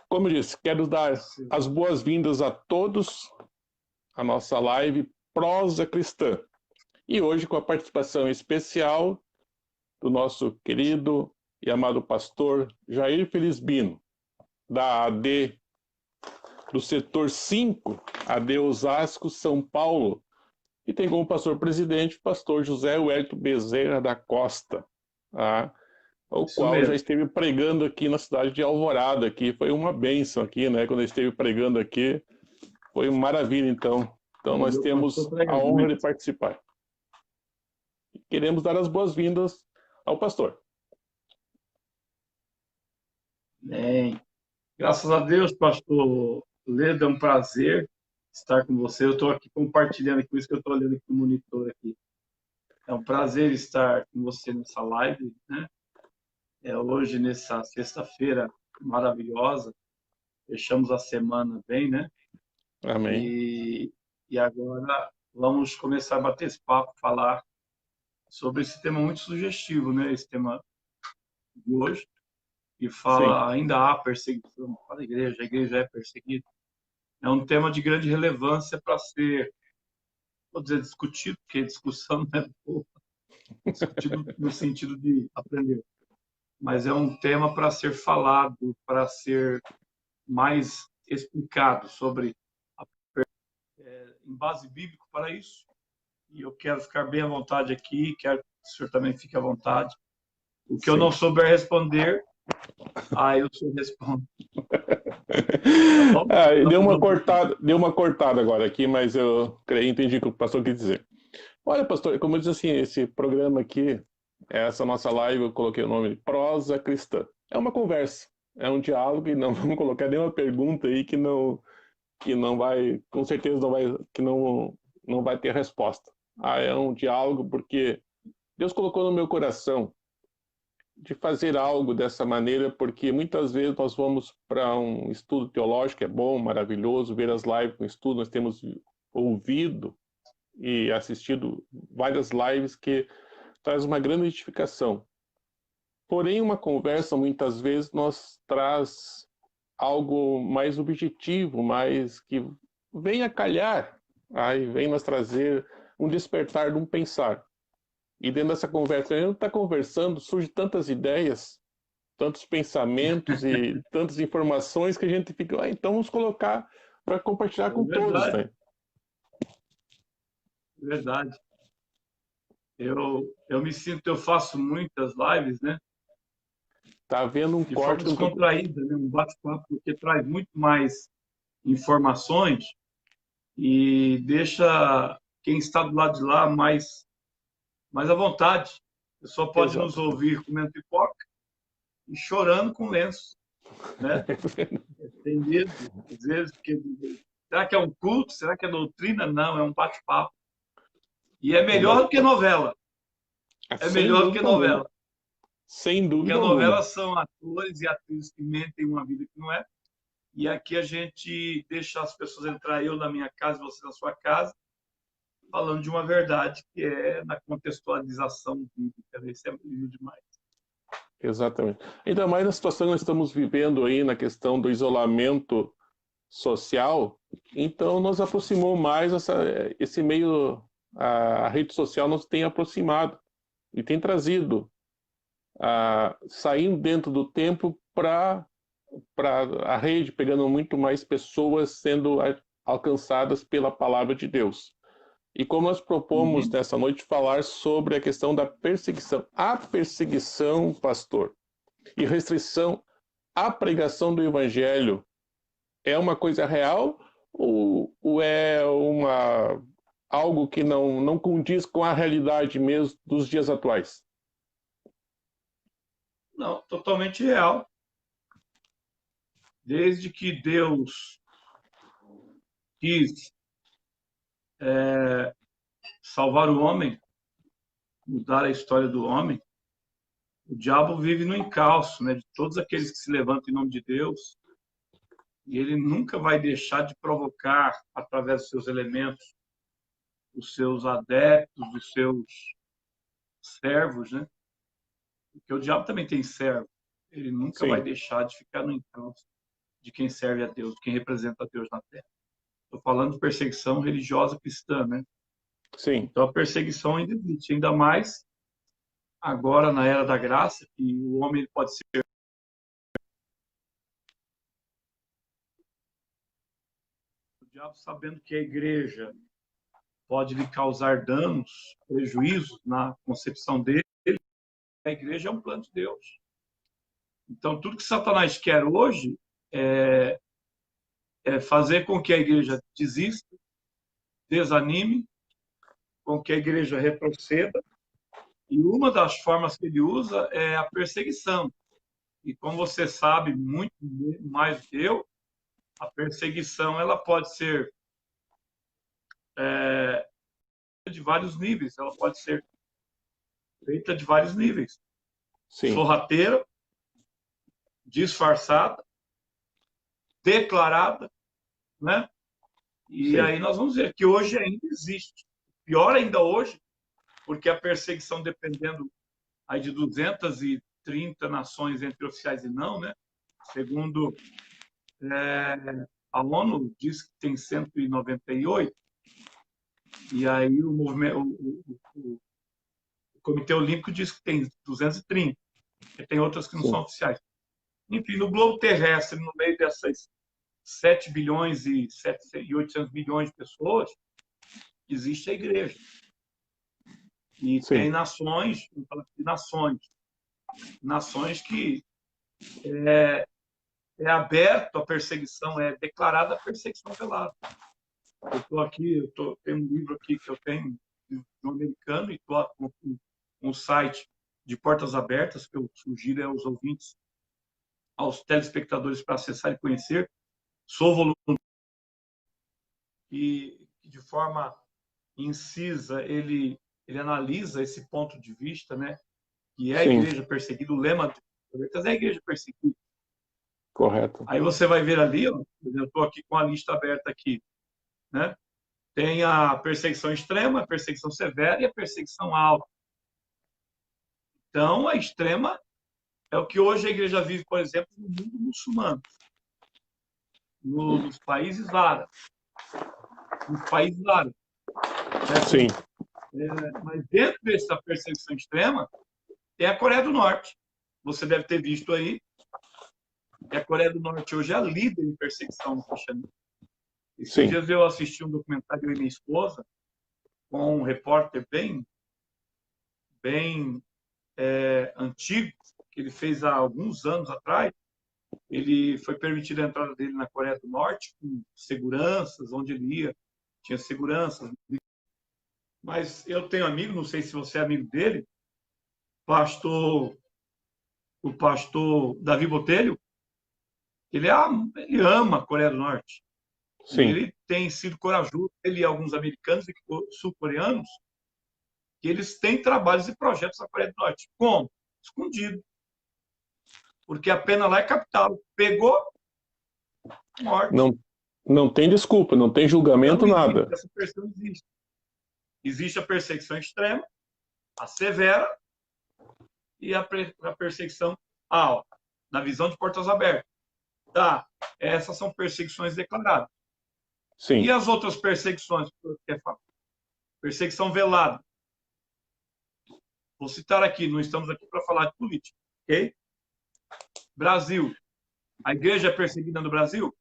Como eu disse, quero dar as boas-vindas a todos à nossa live Prosa Cristã. E hoje com a participação especial do nosso querido e amado pastor Jair Felisbino, da AD, do setor 5, AD Osasco, São Paulo, e tem como pastor presidente o pastor José Wellington Bezerra da Costa, o qual já esteve pregando aqui na cidade de Alvorada, aqui foi uma bênção aqui, né? Quando ele esteve pregando aqui, foi uma maravilha, então. Então nós temos a honra de participar. Queremos dar as boas-vindas ao pastor. Bem, graças a Deus, pastor Ledo, é um prazer estar com você. Eu estou aqui compartilhando, por isso que eu estou olhando aqui no monitor aqui. É um prazer estar com você nessa live, né? Hoje, nessa sexta-feira maravilhosa, fechamos a semana bem, né? Amém. E agora vamos começar a bater esse papo, falar sobre esse tema muito sugestivo, né? Esse tema de hoje, que fala ainda há perseguição para a igreja é perseguida. É um tema de grande relevância para ser, vou dizer, discutido, porque discussão não é boa, discutido no sentido de aprender. Mas é um tema para ser falado, para ser mais explicado sobre em base bíblica para isso. E eu quero ficar bem à vontade aqui, quero que o senhor também fique à vontade. O que eu não souber responder, eu só respondo. Deu uma cortada agora aqui, mas eu entendi o que o pastor quis dizer. Olha, pastor, como eu disse assim, esse programa aqui, essa nossa live, eu coloquei o nome de Prosa Cristã. É uma conversa, é um diálogo, e não vamos colocar nenhuma pergunta aí que não vai, com certeza não vai ter resposta. É um diálogo porque Deus colocou no meu coração de fazer algo dessa maneira, porque muitas vezes nós vamos para um estudo teológico, é bom, maravilhoso, ver as lives com estudo, nós temos ouvido e assistido várias lives que traz uma grande edificação. Porém, uma conversa, muitas vezes, nos traz algo mais objetivo, mais que vem a calhar, vem nos trazer um despertar de um pensar. E dentro dessa conversa, a gente está conversando, surge tantas ideias, tantos pensamentos e tantas informações que a gente fica, então vamos colocar para compartilhar com todos, né? Verdade. Eu me sinto, eu faço muitas lives, né? Tá havendo um de corte forma descontraída, né? Um bate-papo, porque traz muito mais informações e deixa quem está do lado de lá mais à vontade. A pessoa pode nos ouvir comendo pipoca e chorando com lenço, né? Tem medo, às vezes, porque será que é um culto? Será que é doutrina? Não, é um bate-papo. E é melhor do que novela. É melhor do que novela. Sem dúvida alguma. Porque a alguma. novela são atores e atrizes que mentem uma vida que não é. E aqui a gente deixa as pessoas entrar, eu na minha casa, você na sua casa, falando de uma verdade que é na contextualização bíblica. Isso é lindo demais. Exatamente. Ainda mais na situação que nós estamos vivendo aí, na questão do isolamento social, então nos aproximou mais esse meio, a rede social nos tem aproximado e tem trazido, saindo dentro do tempo para a rede, pegando muito mais pessoas sendo alcançadas pela palavra de Deus. E como nós propomos nessa noite falar sobre a questão da perseguição. A perseguição, pastor, e restrição à pregação do evangelho é uma coisa real ou é algo que não condiz com a realidade mesmo dos dias atuais? Não, totalmente real. Desde que Deus quis salvar o homem, mudar a história do homem, o diabo vive no encalço, né, de todos aqueles que se levantam em nome de Deus, e ele nunca vai deixar de provocar, através dos seus elementos, os seus adeptos, os seus servos, né? Porque o diabo também tem servo. Ele nunca vai deixar de ficar no encalço de quem serve a Deus, de quem representa a Deus na Terra. Estou falando de perseguição religiosa cristã, né? Sim, Então a perseguição ainda existe, ainda mais agora na era da graça, que o homem ele pode ser o diabo sabendo que a igreja pode lhe causar danos, prejuízos na concepção dele. A igreja é um plano de Deus. Então tudo que Satanás quer hoje é fazer com que a igreja desista, desanime, com que a igreja retroceda. E uma das formas que ele usa é a perseguição. E como você sabe muito mais do que eu, a perseguição ela pode ser de vários níveis, ela pode ser feita de vários níveis. sim, Sorrateira, disfarçada, declarada, né? E sim, aí nós vamos ver que hoje ainda existe. Pior ainda hoje, porque a perseguição, dependendo aí de 230 nações entre oficiais e não, né? Segundo a ONU diz que tem 198, e aí o movimento, o Comitê Olímpico diz que tem 230, e tem outras que não sim, são oficiais. Enfim, no globo terrestre, no meio dessas 7 bilhões e 800 bilhões de pessoas, existe a igreja. E sim, tem nações, nações que é aberto a perseguição, é declarada a perseguição velada. Eu estou aqui, tenho um livro aqui que eu tenho de um americano e estou com um site de portas abertas que eu sugiro aos ouvintes, aos telespectadores para acessar e conhecer. Sou voluntário e de forma incisa ele analisa esse ponto de vista, né? Que é a sim, igreja perseguida, o lema é a igreja perseguida. correto. Aí você vai ver ali, ó, eu estou aqui com a lista aberta aqui, né? Tem a perseguição extrema, a perseguição severa e a perseguição alta. Então, a extrema é o que hoje a igreja vive, por exemplo, no mundo muçulmano, nos países árabes. Nos países árabes. Sim, Mas dentro dessa perseguição extrema, tem a Coreia do Norte. Você deve ter visto aí que a Coreia do Norte hoje é a líder em perseguição no cristianismo. Esses sim, dias eu assisti um documentário, eu e minha esposa, com um repórter bem antigo, que ele fez há alguns anos atrás. Ele foi permitida a entrada dele na Coreia do Norte, com seguranças, onde ele ia, tinha seguranças. Mas eu tenho amigo, não sei se você é amigo dele, o pastor Davi Botelho, ele ama a Coreia do Norte. E sim. ele tem sido corajoso, ele e alguns americanos e sul-coreanos, que eles têm trabalhos e projetos na Coreia do Norte. Como? Escondido. Porque a pena lá é capital. Pegou, morte. Não, não tem desculpa, não tem Então, julgamento, existe, nada. essa perseguição existe. Existe a perseguição extrema, a severa e a perseguição alta, na visão de portas abertas. Tá? Essas são perseguições declaradas. E Sim, as outras perseguições? Perseguição velada. Vou citar aqui, não estamos aqui para falar de política, ok? Brasil. A igreja é perseguida no Brasil?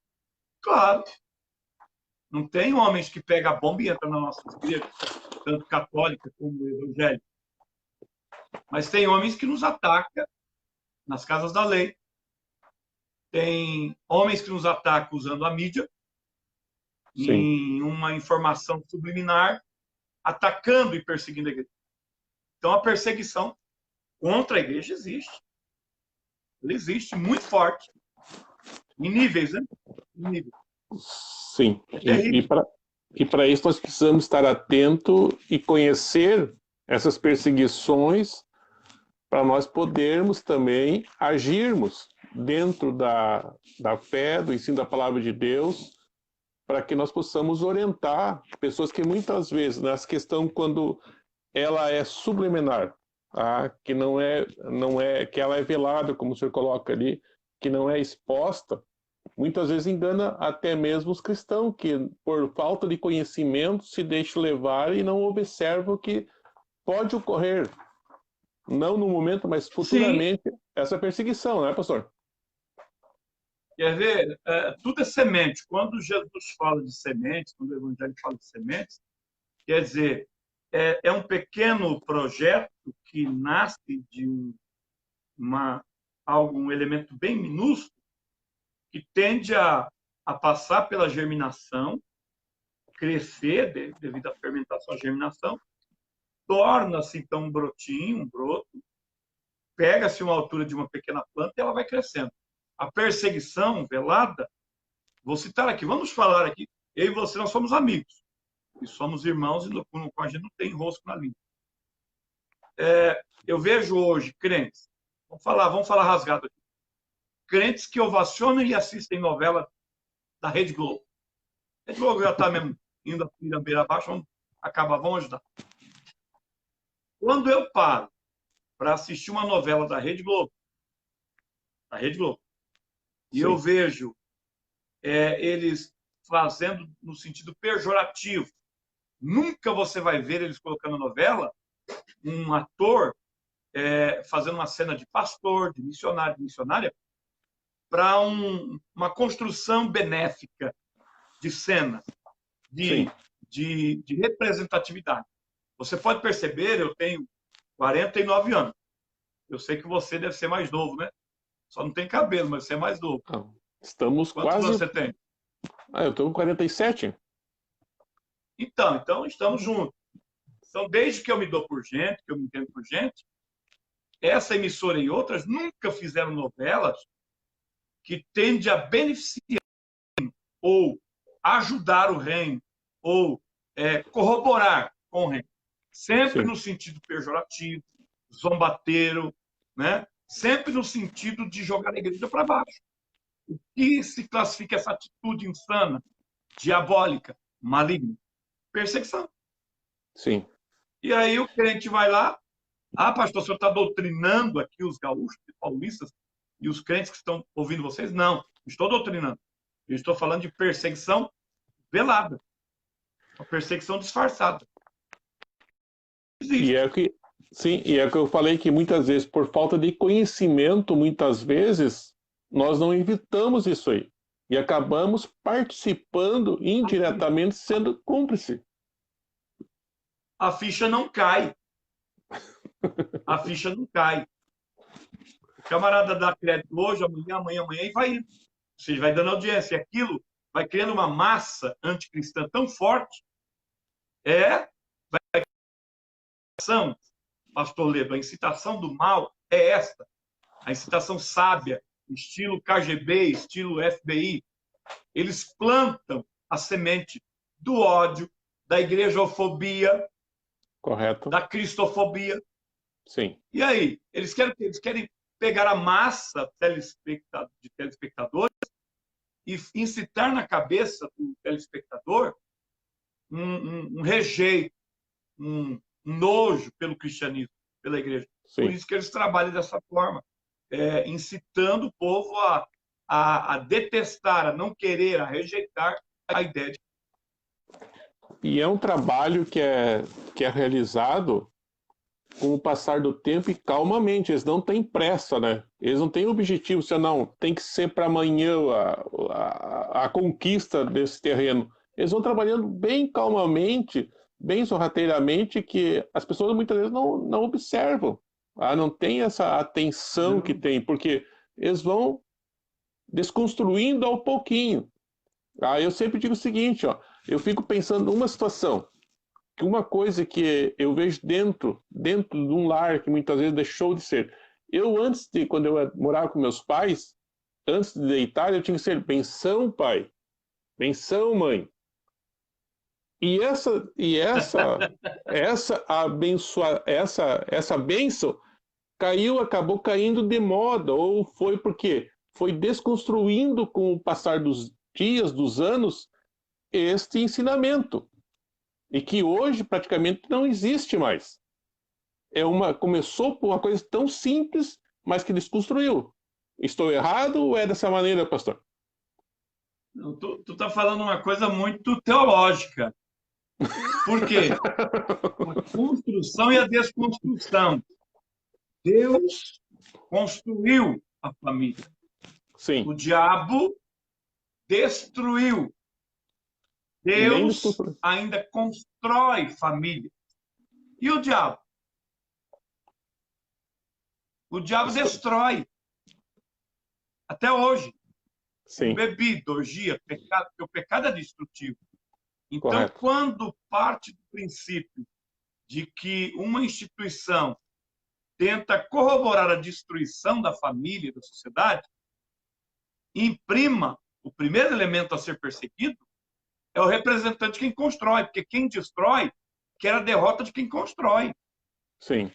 Claro. Não tem homens que pegam a bomba e entram nas nossas igrejas, tanto católica como evangélica. Mas tem homens que nos atacam nas casas da lei. Tem homens que nos atacam usando a mídia, sim. em uma informação subliminar, atacando e perseguindo a igreja. Então, a perseguição contra a igreja existe. Ela existe muito forte. Em níveis, né? Em níveis. Sim. É terrível. E para isso nós precisamos estar atento e conhecer essas perseguições para nós podermos também agirmos dentro da fé, do ensino da palavra de Deus, para que nós possamos orientar pessoas que muitas vezes, nessa questão, quando ela é subliminar, tá? Que não é, que ela é velada, como o senhor coloca ali, que não é exposta, muitas vezes engana até mesmo os cristãos, que por falta de conhecimento se deixam levar e não observam o que pode ocorrer, não no momento, mas Sim, futuramente, essa perseguição, né, pastor? quer ver? Tudo é semente. Quando Jesus fala de sementes, quando o Evangelho fala de sementes, quer dizer, é um pequeno projeto que nasce de um elemento bem minúsculo, que tende a passar pela germinação, crescer devido à fermentação, à germinação, torna-se então um brotinho, um broto, pega-se uma altura de uma pequena planta e ela vai crescendo. A perseguição velada, vou citar aqui, vamos falar aqui, eu e você, nós somos amigos, e somos irmãos, e com a gente não tem rosco na língua. Eu vejo hoje crentes, vamos falar rasgado aqui, crentes que ovacionam e assistem novela da Rede Globo. A Rede Globo já está mesmo indo a beira abaixo, vamos acabar, vamos ajudar. Quando eu paro para assistir uma novela da Rede Globo, e eu vejo eles fazendo no sentido pejorativo, nunca você vai ver eles colocando novela um ator fazendo uma cena de pastor, de missionário, de missionária, para uma construção benéfica de cena, de representatividade. Você pode perceber, eu tenho 49 anos. Eu sei que você deve ser mais novo, né? Só não tem cabelo, mas você é mais novo. Estamos Quantos quase... você tem? eu estou com 47. Então estamos juntos. Então, desde que eu me dou por gente, que eu me entendo por gente, essa emissora e outras nunca fizeram novelas que tendem a beneficiar ou ajudar o reino, ou corroborar com o reino. Sempre no sentido pejorativo, zombateiro, né? Sempre no sentido de jogar a igreja para baixo. O que se classifica essa atitude insana, diabólica, maligna? Perseguição. Sim. E aí o crente vai lá, pastor, o senhor está doutrinando aqui os gaúchos, paulistas e os crentes que estão ouvindo vocês? Não, estou doutrinando. Eu estou falando de perseguição velada. Uma perseguição disfarçada. Existe. E é que eu falei, que muitas vezes, por falta de conhecimento, muitas vezes, nós não evitamos isso aí. E acabamos participando indiretamente, sendo cúmplice. A ficha não cai. A ficha não cai. O camarada dá crédito hoje, amanhã, e vai indo. Ou seja, vai dando audiência. E aquilo vai criando uma massa anticristã tão forte. Pastor Ledo, a incitação do mal é esta. A incitação sábia, estilo KGB, estilo FBI. Eles plantam a semente do ódio, da igrejofobia, correto, da cristofobia. Sim. E aí? Eles querem pegar a massa de telespectadores e incitar na cabeça do telespectador um rejeito, um nojo pelo cristianismo, pela igreja. Sim. Por isso que eles trabalham dessa forma, incitando o povo a detestar, a não querer, a rejeitar a ideia de... E é um trabalho que é realizado com o passar do tempo e calmamente. Eles não têm pressa, né? Eles não têm objetivo, senão tem que ser para amanhã a conquista desse terreno. Eles vão trabalhando bem calmamente, bem sorrateiramente, que as pessoas muitas vezes não observam. Não tem essa atenção que tem, porque eles vão desconstruindo ao pouquinho. Eu sempre digo o seguinte, eu fico pensando numa situação, que uma coisa que eu vejo dentro de um lar que muitas vezes deixou de ser. Quando eu morava com meus pais, antes de deitar, eu tinha que ser benção, pai, benção, mãe. E essa bênção acabou caindo de moda, ou foi porque foi desconstruindo com o passar dos dias, dos anos, este ensinamento. E que hoje praticamente não existe mais. Começou por uma coisa tão simples, mas que desconstruiu. Estou errado ou é dessa maneira, pastor? Tu tá falando uma coisa muito teológica. Por quê? A construção e a desconstrução. Deus construiu a família. Sim. O diabo destruiu. E nem Deus ainda constrói família. E o diabo? O diabo destrói. Até hoje. Sim. Bebida, orgia, pecado, porque o pecado é destrutivo. Então, Correto. quando parte do princípio de que uma instituição tenta corroborar a destruição da família e da sociedade, imprima o primeiro elemento a ser perseguido é o representante de quem constrói, porque quem destrói quer a derrota de quem constrói. Sim.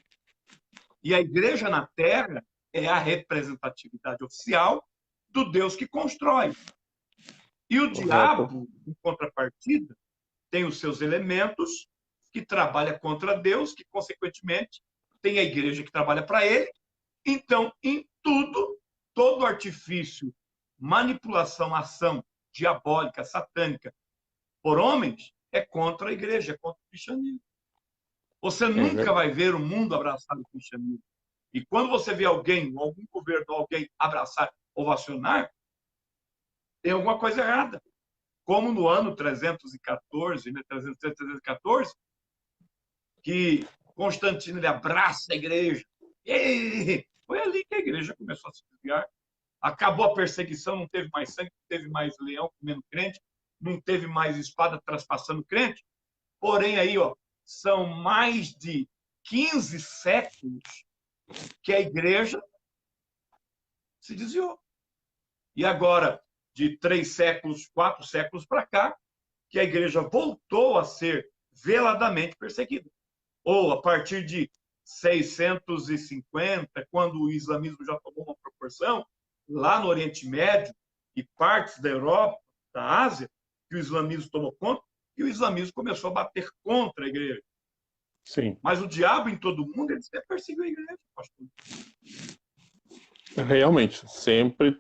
E a igreja na Terra é a representatividade oficial do Deus que constrói. E o diabo, em contrapartida, tem os seus elementos que trabalha contra Deus, que, consequentemente, tem a igreja que trabalha para ele. Então, em tudo, todo artifício, manipulação, ação diabólica, satânica, por homens, é contra a igreja, é contra o cristianismo. Você nunca vai ver o mundo abraçar o cristianismo. E quando você vê alguém, algum governo, alguém abraçar, ovacionar, tem alguma coisa errada. Como no ano 314, né, 314, que Constantino ele abraça a igreja. E foi ali que a igreja começou a se desviar. Acabou a perseguição, não teve mais sangue, não teve mais leão comendo crente, não teve mais espada traspassando crente. Porém, aí, ó, são mais de 15 séculos que a igreja se desviou. E agora, de 3 séculos, 4 séculos para cá, que a igreja voltou a ser veladamente perseguida. Ou a partir de 650, quando o islamismo já tomou uma proporção, lá no Oriente Médio e partes da Europa, da Ásia, que o islamismo tomou conta, e o islamismo começou a bater contra a igreja. Sim. Mas o diabo em todo mundo, ele sempre perseguiu a igreja, pastor. Realmente, sempre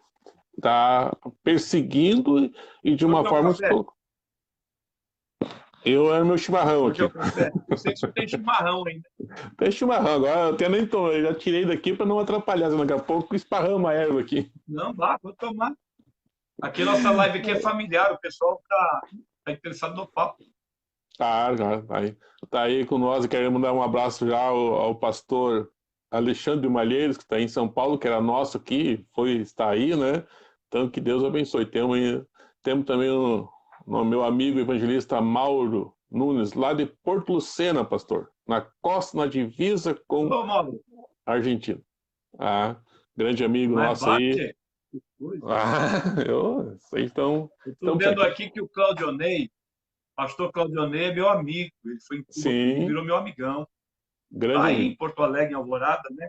está perseguindo e de uma forma... Eu era meu chimarrão aqui. Eu sei que você tem chimarrão ainda. Tem chimarrão, agora eu nem tô, eu já tirei daqui para não atrapalhar, daqui a pouco esparrama a erva aqui. Não, vá, vou tomar. Aqui nossa live aqui é familiar, o pessoal tá interessado no papo. Tá aí com nós, queremos dar um abraço já ao pastor Alexandre Malheiros, que está em São Paulo, que era nosso aqui, está aí, né? Então que Deus abençoe. Temos também o meu amigo evangelista Mauro Nunes, lá de Porto Lucena, pastor, na costa, na divisa com a Argentina. Grande amigo nosso aí. Eu sei, então. Estou vendo aqui que o Claudionei, pastor Claudionei é meu amigo, ele foi em Cuba, virou meu amigão. Grande aí amigo. em Porto Alegre, em Alvorada, né?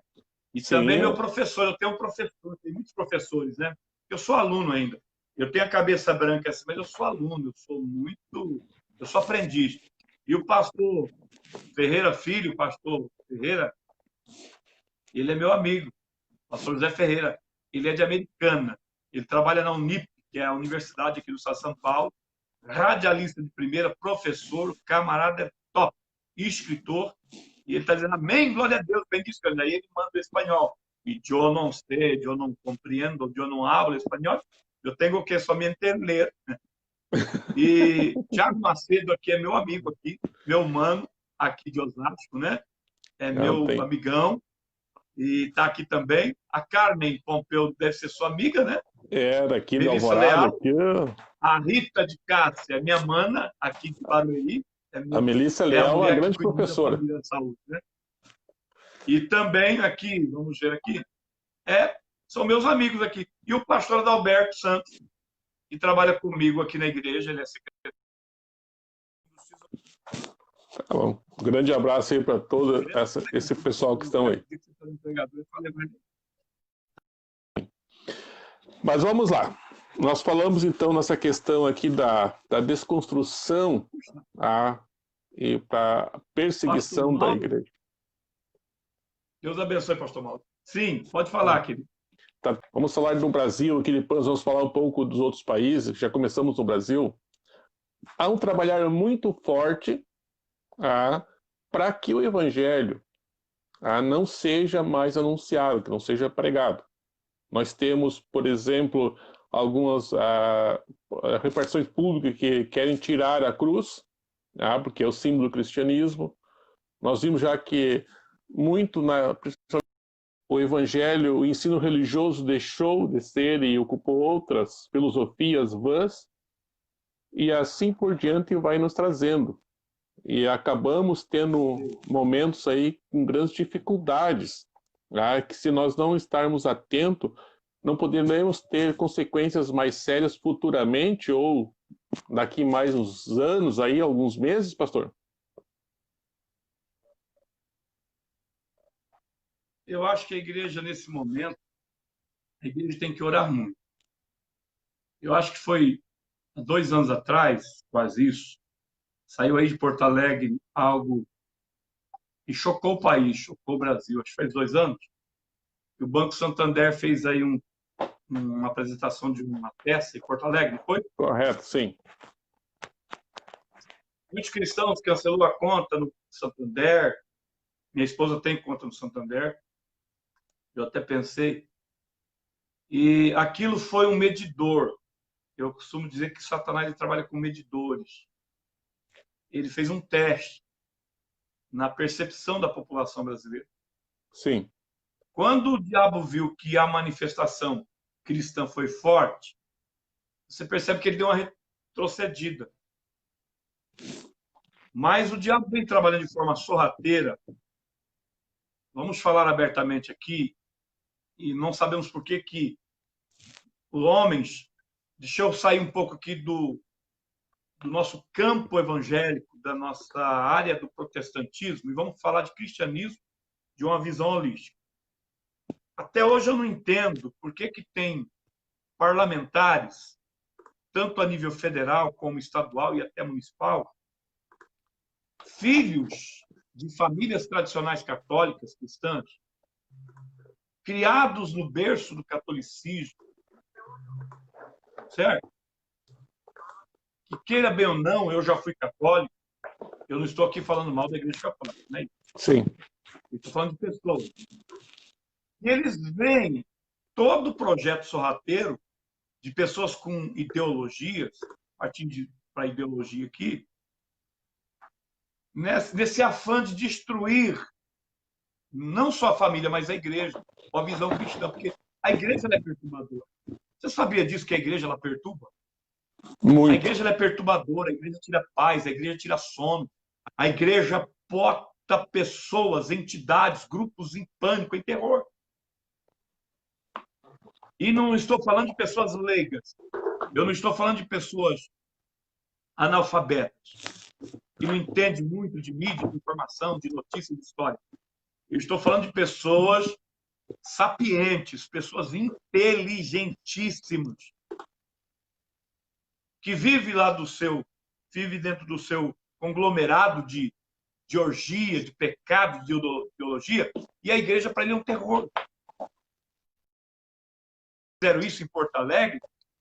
E também meu professor, eu tenho um professor, tem muitos professores, né? Eu sou aluno ainda. Eu tenho a cabeça branca assim, mas eu sou aluno, eu sou aprendiz. E o pastor Ferreira Filho, o pastor Ferreira, ele é meu amigo, pastor José Ferreira. Ele é de Americana, ele trabalha na Unip, que é a universidade aqui do estado de São Paulo, radialista de primeira, professor, camarada top, escritor, e ele está dizendo, amém, glória a Deus, bem disso, aí ele manda o espanhol. E eu não sei, eu não compreendo, eu não hablo espanhol, eu tenho que somente ler. E Tiago Macedo aqui é meu amigo aqui, meu mano aqui de Osasco, né? É meu amigão e está aqui também. A Carmen Pompeu deve ser sua amiga, né? Daqui do Alvorada. Aqui. A Rita de Cássia, minha mana aqui de Barueri. A Melissa Leal é a grande professora. Saúde, né? E também aqui, vamos ver aqui, são meus amigos aqui. E o pastor Adalberto Santos, que trabalha comigo aqui na igreja, ele é secretário. Tá bom. Um grande abraço aí para todo esse pessoal que estão aí. Mas vamos lá. Nós falamos então nessa questão aqui da desconstrução e para perseguição da igreja. Deus abençoe, pastor Mauro. Sim, pode falar, querido. Vamos falar do Brasil, aqui depois vamos falar um pouco dos outros países, já começamos no Brasil. Há um trabalhar muito forte para que o evangelho não seja mais anunciado, que não seja pregado. Nós temos, por exemplo, algumas repartições públicas que querem tirar a cruz, porque é o símbolo do cristianismo. Nós vimos já que muito o evangelho, o ensino religioso deixou de ser e ocupou outras filosofias vãs, e assim por diante vai nos trazendo. E acabamos tendo momentos aí com grandes dificuldades, que se nós não estarmos atentos, não poderemos ter consequências mais sérias futuramente ou daqui mais uns anos, aí, alguns meses, pastor? Eu acho que a igreja, nesse momento, a igreja tem que orar muito. Eu acho que foi há 2 anos atrás, quase isso, saiu aí de Porto Alegre algo que chocou o país, chocou o Brasil. Acho que faz 2 anos que o Banco Santander fez aí uma apresentação de uma peça em Porto Alegre, não foi? Correto, sim. Muitos cristãos cancelou a conta no Santander. Minha esposa tem conta no Santander. Eu até pensei. E aquilo foi um medidor. Eu costumo dizer que Satanás ele trabalha com medidores. Ele fez um teste na percepção da população brasileira. Sim. Quando o diabo viu que a manifestação cristã foi forte, você percebe que ele deu uma retrocedida. Mas o diabo vem trabalhando de forma sorrateira. Vamos falar abertamente aqui, e não sabemos por que os homens... Deixa eu sair um pouco aqui do nosso campo evangélico, da nossa área do protestantismo, e vamos falar de cristianismo de uma visão holística. Até hoje eu não entendo por que tem parlamentares, tanto a nível federal como estadual e até municipal, filhos de famílias tradicionais católicas cristãs, criados no berço do catolicismo, certo? Que queira bem ou não, eu já fui católico, eu não estou aqui falando mal da Igreja Católica, né? Sim. Eu estou falando de pessoas. E eles veem todo o projeto sorrateiro de pessoas com ideologias, partindo para a ideologia aqui, nesse afã de destruir não só a família, mas a igreja, com a visão cristã, porque a igreja é perturbadora. Você sabia disso, que a igreja ela perturba? Muito. A igreja ela é perturbadora, a igreja tira paz, a igreja tira sono, a igreja bota pessoas, entidades, grupos em pânico, em terror. E não estou falando de pessoas leigas, eu não estou falando de pessoas analfabetas, que não entendem muito de mídia, de informação, de notícia, de história. Eu estou falando de pessoas sapientes, pessoas inteligentíssimas, que vive dentro do seu conglomerado de orgia, de pecado, de ideologia, e a igreja para ele é um terror. Fizeram isso em Porto Alegre,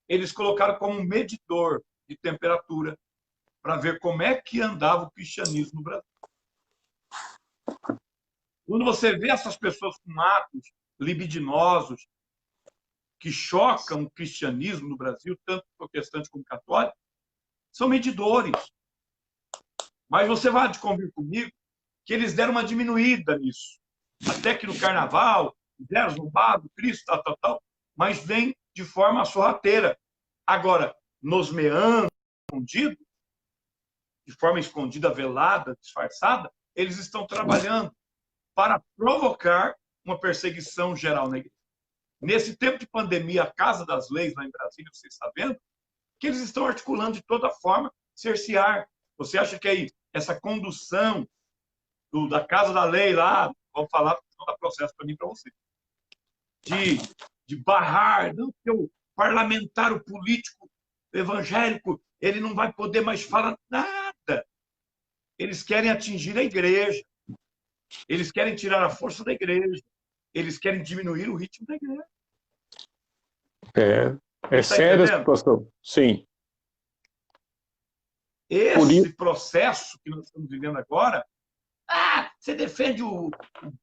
eles colocaram como um medidor de temperatura para ver como é que andava o cristianismo no Brasil. Quando você vê essas pessoas com atos libidinosos que chocam o cristianismo no Brasil, tanto protestante como católico, são medidores. Mas você vai convir comigo que eles deram uma diminuída nisso. Até que no carnaval, deram zombado, Cristo, tal, mas vem de forma sorrateira. Agora, nos meandros, escondidos, de forma escondida, velada, disfarçada, eles estão trabalhando para provocar uma perseguição geral na igreja. Nesse tempo de pandemia, a Casa das Leis, lá em Brasília, você está vendo, que eles estão articulando de toda forma cercear. Você acha que aí essa condução da Casa da Lei lá, vamos falar, não dá processo para mim e para você, de barrar, não, que o parlamentar, o político evangélico, ele não vai poder mais falar nada. Eles querem atingir a igreja. Eles querem tirar a força da igreja. Eles querem diminuir o ritmo da igreja. É Está séria a entendendo? situação. Sim. Esse processo que nós estamos vivendo agora, você defende o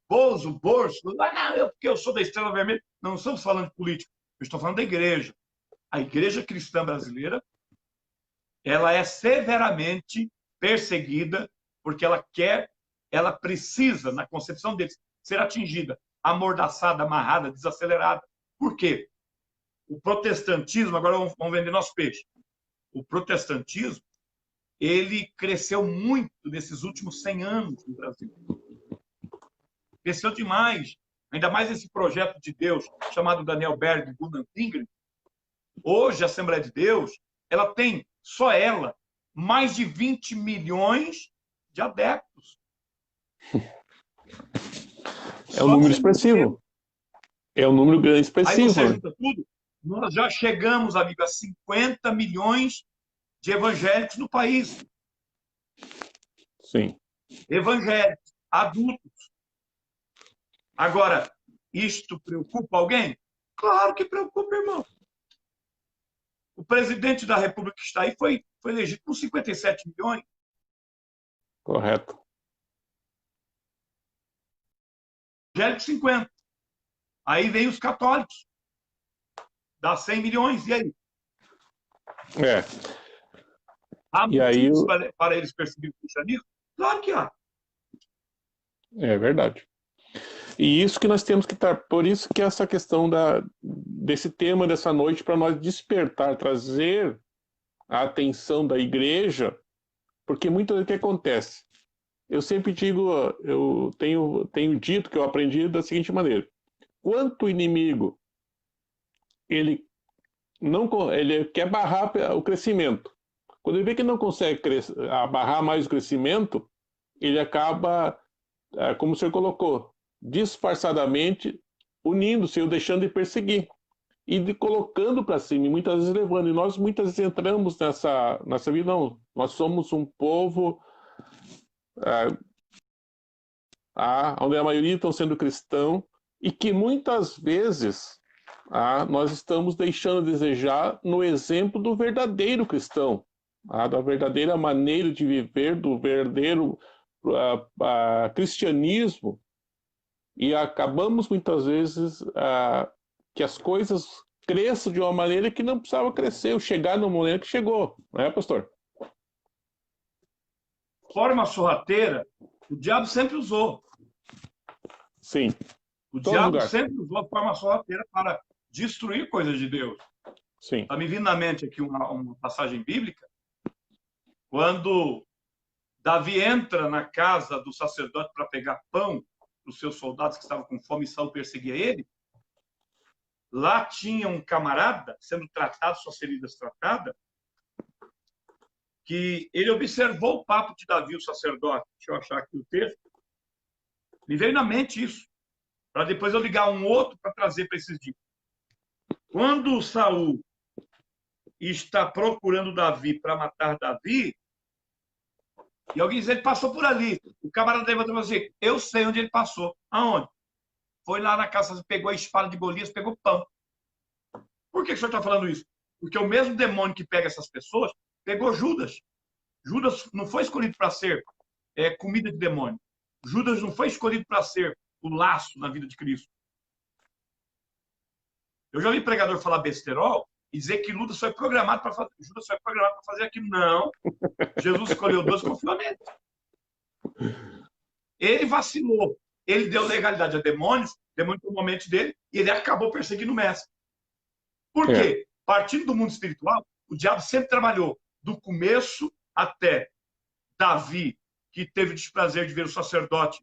Bozo, o Borso, não, porque eu sou da Estrela Vermelha. Não estamos falando de política, eu estou falando da igreja. A igreja cristã brasileira, ela é severamente perseguida porque ela precisa, na concepção deles, ser atingida, amordaçada, amarrada, desacelerada. Por quê? O protestantismo, agora vamos vender nosso peixe. O protestantismo, ele cresceu muito nesses últimos 100 anos no Brasil. Cresceu demais. Ainda mais esse projeto de Deus chamado Daniel Berg e Gunnar Wingren. Hoje, a Assembleia de Deus, ela tem, só ela, mais de 20 milhões de adeptos. É um número expressivo. É um número grande expressivo. Aí você junta tudo, nós já chegamos, amigo, a 50 milhões de evangélicos no país. Sim. Evangélicos, adultos. Agora, isto preocupa alguém? Claro que preocupa, irmão. O presidente da República que está aí foi elegido com 57 milhões. Correto. Evangélicos, 50. Aí vem os católicos. Dá 100 milhões. E aí? Há motivos para eles perseguirem o cristianismo? Claro que há. É verdade. E isso que nós temos que estar... Por isso que essa questão desse tema dessa noite, para nós despertar, trazer a atenção da igreja, porque muitas vezes o que acontece? Eu sempre digo, eu tenho dito que eu aprendi da seguinte maneira: quanto o inimigo ele quer barrar o crescimento, quando ele vê que não consegue barrar mais o crescimento, ele acaba, como o senhor colocou, disfarçadamente unindo-se ou deixando de perseguir e colocando para cima, e muitas vezes levando. E nós muitas vezes entramos nessa vida. Não, nós somos um povo onde a maioria estão sendo cristão, e que muitas vezes nós estamos deixando a desejar no exemplo do verdadeiro cristão, da verdadeira maneira de viver, do verdadeiro cristianismo, e acabamos muitas vezes que as coisas cresçam de uma maneira que não precisava crescer, ou chegar no momento que chegou, não é, pastor? Forma sorrateira, o diabo sempre usou. Sim. O diabo sempre usou a forma sorrateira para destruir coisas de Deus. Sim. Está me vindo na mente aqui uma passagem bíblica, quando Davi entra na casa do sacerdote para pegar pão para os seus soldados que estavam com fome, e Saul perseguia ele. Lá tinha um camarada sendo tratado, suas feridas tratadas, que ele observou o papo de Davi, o sacerdote. Deixa eu achar aqui o texto. Me veio na mente isso, para depois eu ligar um outro para trazer para esses dias. Quando Saul está procurando Davi para matar Davi, e alguém diz, ele passou por ali. O camarada levantou e falou assim, eu sei onde ele passou. Aonde? Foi lá na casa, pegou a espada de Golias, pegou pão. Por que o senhor está falando isso? Porque o mesmo demônio que pega essas pessoas, pegou Judas. Judas não foi escolhido para ser comida de demônio. Judas não foi escolhido para ser o laço na vida de Cristo. Eu já ouvi pregador falar besterol e dizer que Judas foi programado para fazer aquilo. Não. Jesus escolheu 12 e confiou nele. Ele vacilou. Ele deu legalidade a demônios, demônio no momento dele, e ele acabou perseguindo o mestre. Por quê? Partindo do mundo espiritual, o diabo sempre trabalhou do começo até Davi, que teve o desprazer de ver o sacerdote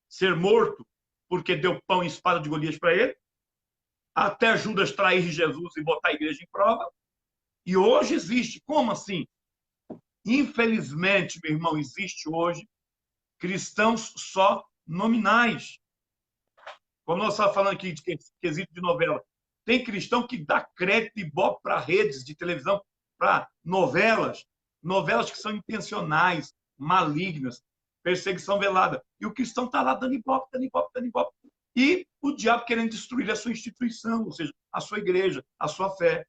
ser morto porque deu pão e espada de Golias para ele, até Judas trair Jesus e botar a igreja em prova. E hoje existe. Como assim? Infelizmente, meu irmão, existe hoje cristãos só nominais. Como nós estávamos falando aqui de quesito de novela, tem cristão que dá crédito e bola para redes de televisão, para novelas que são intencionais, malignas, perseguição velada. E o cristão está lá dando ibope, dando ibope, dando ibope. e o diabo querendo destruir a sua instituição, ou seja, a sua igreja, a sua fé.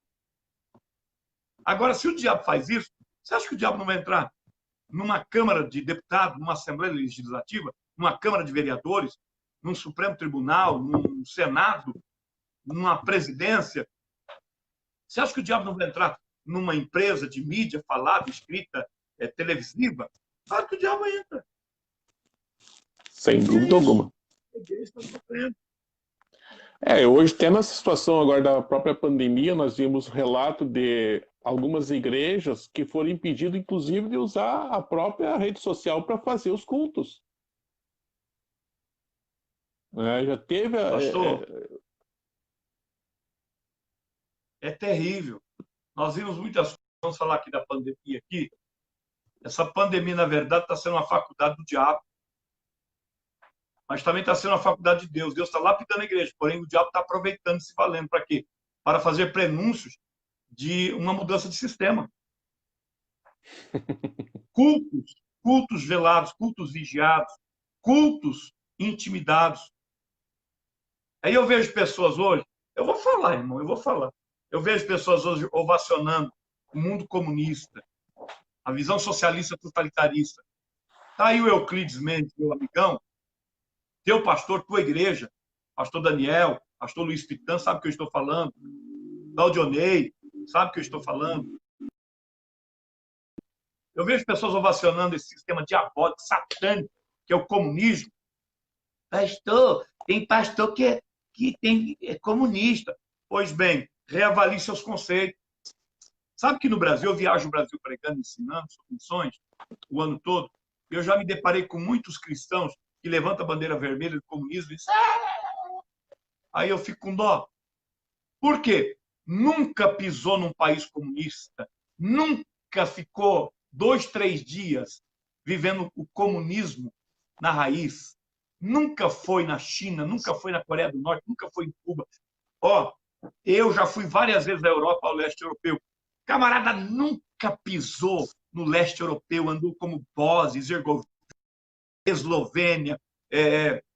Agora, se o diabo faz isso, você acha que o diabo não vai entrar numa Câmara de Deputados, numa Assembleia Legislativa, numa Câmara de Vereadores, num Supremo Tribunal, num Senado, numa presidência? Você acha que o diabo não vai entrar numa empresa de mídia falada, escrita, televisiva? Claro que o diabo entra. Sem dúvida alguma. A igreja está sofrendo. Hoje, até nessa situação agora da própria pandemia, nós vimos relato de algumas igrejas que foram impedidas, inclusive, de usar a própria rede social para fazer os cultos. Já teve... Pastor, é terrível. Nós vimos muitas coisas, vamos falar aqui da pandemia aqui. Essa pandemia, na verdade, está sendo uma faculdade do diabo. Mas também está sendo uma faculdade de Deus. Deus está lapidando a igreja, porém o diabo está aproveitando e se valendo. Para quê? Para fazer prenúncios de uma mudança de sistema. Cultos velados, cultos vigiados, cultos intimidados. Aí eu vejo pessoas hoje, eu vou falar, irmão, eu vou falar. Eu vejo pessoas hoje ovacionando o mundo comunista, a visão socialista totalitarista. Está aí o Euclides Mendes, meu amigão, teu pastor, tua igreja, pastor Daniel, pastor Luiz Pitã, sabe o que eu estou falando? Claudionei, sabe o que eu estou falando? Eu vejo pessoas ovacionando esse sistema diabólico, satânico, que é o comunismo. Pastor, tem pastor que é comunista. Pois bem, reavalie seus conceitos. Sabe que no Brasil, eu viajo o Brasil pregando, ensinando sobre missões o ano todo, e eu já me deparei com muitos cristãos que levantam a bandeira vermelha do comunismo e dizem, aí eu fico com dó. Por quê? Nunca pisou num país comunista, nunca ficou 2, 3 dias vivendo o comunismo na raiz, nunca foi na China, nunca foi na Coreia do Norte, nunca foi em Cuba. Eu já fui várias vezes da Europa ao leste europeu. Camarada nunca pisou no leste europeu, andou como Bósnia, Herzegovina, Eslovênia,